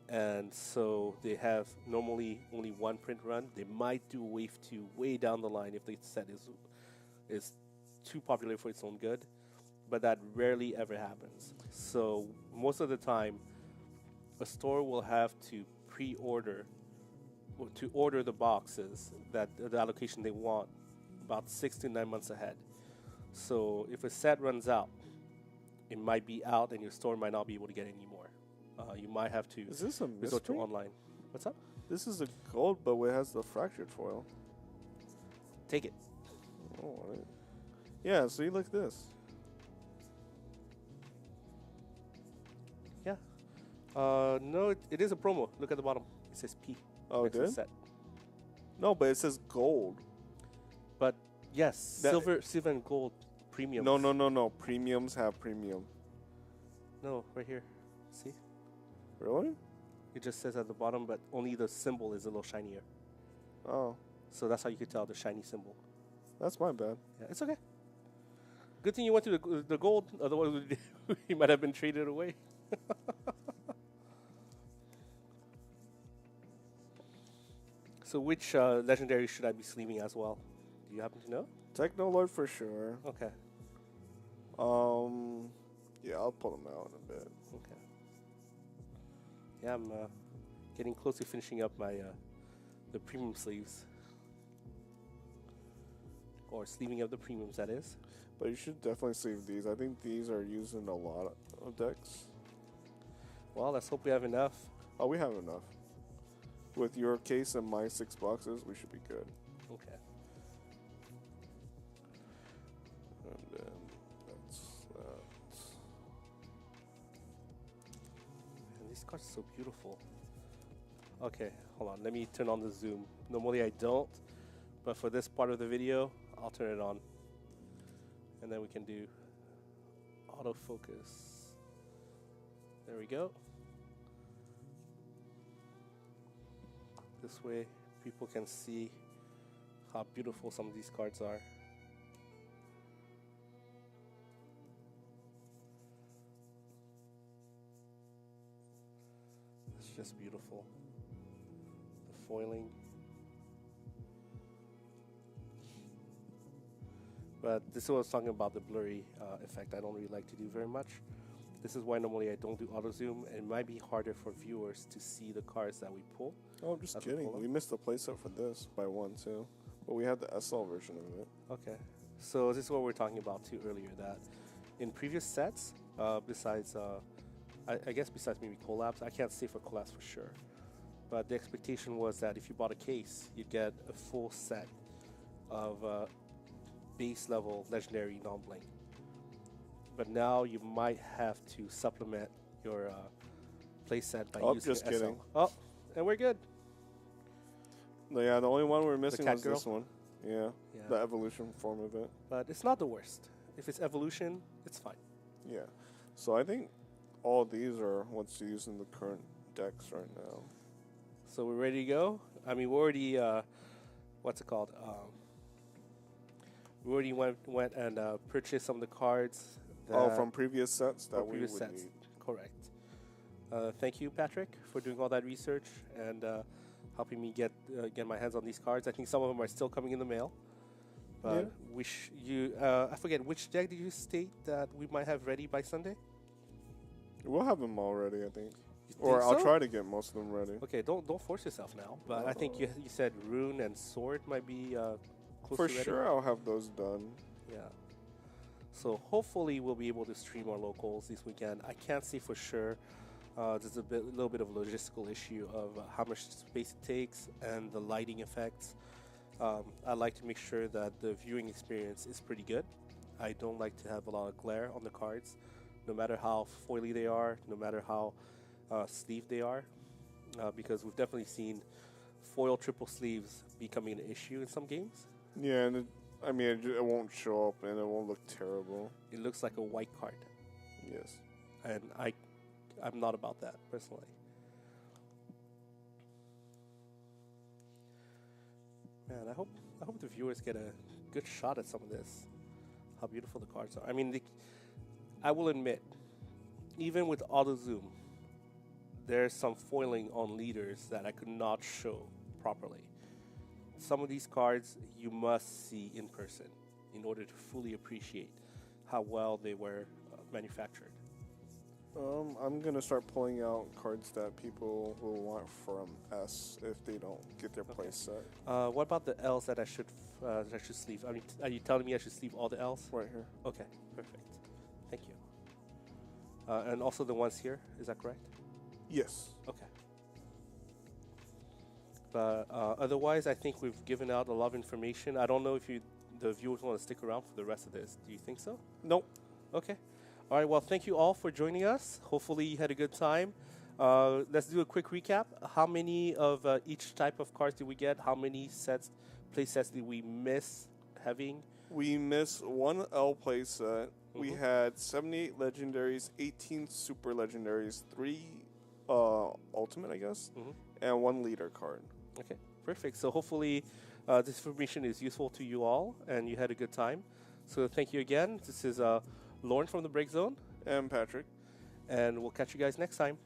And so they have normally only 1 print run. They might do a wave 2 way down the line if the set is too popular for its own good. But that rarely ever happens. So most of the time, a store will have to pre-order, or to order the boxes that the allocation they want about 6 to 9 months ahead. So if a set runs out, it might be out and your store might not be able to get any more. You might have to Is this a resort to mystery? online. What's up? This is a gold, but it has the fractured foil. Take it. Oh, right. Yeah, so you look at this. No, it is a promo. Look at the bottom. It says P. Oh, it next to the did? set. No, but it says gold. But yes, That- silver and gold premiums. No. Premiums have premium. No, right here. See? Really? It just says at the bottom, but only the symbol is a little shinier. Oh, So that's how you could tell the shiny symbol. that's my bad. Yeah, it's okay. Good thing you went to the gold, otherwise he might have been traded away. So which legendary should I be sleeving as well? Do you happen to know? Technoloid for sure. Okay. Yeah, I'll pull them out in a bit. Okay. Yeah, I'm getting close to finishing up my the premium sleeves. Or sleeving of the premiums, that is. But you should definitely sleeve these. I think these are used in a lot of decks. Well, let's hope we have enough. Oh, we have enough. With your case and my 6 boxes, we should be good. Okay. And then that's that. And these cards are so beautiful. Okay, hold on. Let me turn on the zoom. Normally I don't, but for this part of the video, I'll turn it on. And then we can do autofocus. There we go. This way people can see how beautiful some of these cards are. It's just beautiful. The foiling. But this is what I was talking about, the blurry effect. I don't really like to do very much. This is why normally I don't do auto zoom. It might be harder for viewers to see the cards that we pull. Oh, I'm just As we kidding. pull them. We missed the playset for this by 1 too. But we had the SL version of it. Okay. So this is what we were talking about too earlier, that in previous sets, besides, I guess besides maybe collabs, I can't say for collabs for sure. But the expectation was that if you bought a case, you'd get a full set of base level legendary non-blank. But now you might have to supplement your playset by Oh, I'm using just SL. kidding. Oh, and we're good. No, yeah, the only one we're missing cat was this girl? one. Yeah, Yeah. the evolution form of it. But it's not the worst. If it's evolution, it's fine. Yeah. So I think all these are what's used in the current decks right now. So we're ready to go. I mean, we already, what's it called? We already went and purchased some of the cards. Oh, from previous sets that we previous would sets. need. Correct. Thank you, Patrick, for doing all that research and helping me get my hands on these cards. I think some of them are still coming in the mail. But I forget, which deck did you state that we might have ready by Sunday? We'll have them all ready, I think. You Or think I'll so? try to get most of them ready. Okay, don't force yourself now. But I think you said Rune and Sword might be close For to ready. sure, I'll have those done. Yeah. So hopefully we'll be able to stream our locals this weekend. I can't say for sure. There's a little bit of a logistical issue of how much space it takes and the lighting effects. I like to make sure that the viewing experience is pretty good. I don't like to have a lot of glare on the cards, no matter how foily they are, no matter how sleeved they are, because we've definitely seen foil triple sleeves becoming an issue in some games. Yeah, and it won't show up and it won't look terrible. It looks like a white card, Yes. and I'm not about that personally. Man, I hope the viewers get a good shot at some of this. How beautiful the cards are. I mean, I will admit, even with auto zoom, there's some foiling on leaders that I could not show properly. Some of these cards you must see in person in order to fully appreciate how well they were manufactured. I'm gonna start pulling out cards that people will want from S if they don't get their place set. What about the L's that I should sleeve? I mean, are you telling me I should sleeve all the L's? Right here. Okay, perfect. Thank you. And also the ones here, is that correct? Yes. Okay. But otherwise, I think we've given out a lot of information. I don't know if the viewers want to stick around for the rest of this. Do you think so? Nope. Okay. All right. Well, thank you all for joining us. Hopefully, you had a good time. Let's do a quick recap. How many of each type of cards did we get? How many play sets did we miss having? We missed one L play set. We had 78 legendaries, 18 super legendaries, 3 ultimate, I guess, and 1 leader card. Okay, perfect. So hopefully this information is useful to you all and you had a good time. So thank you again. This is Lauren from the Break Zone. And Patrick. And we'll catch you guys next time.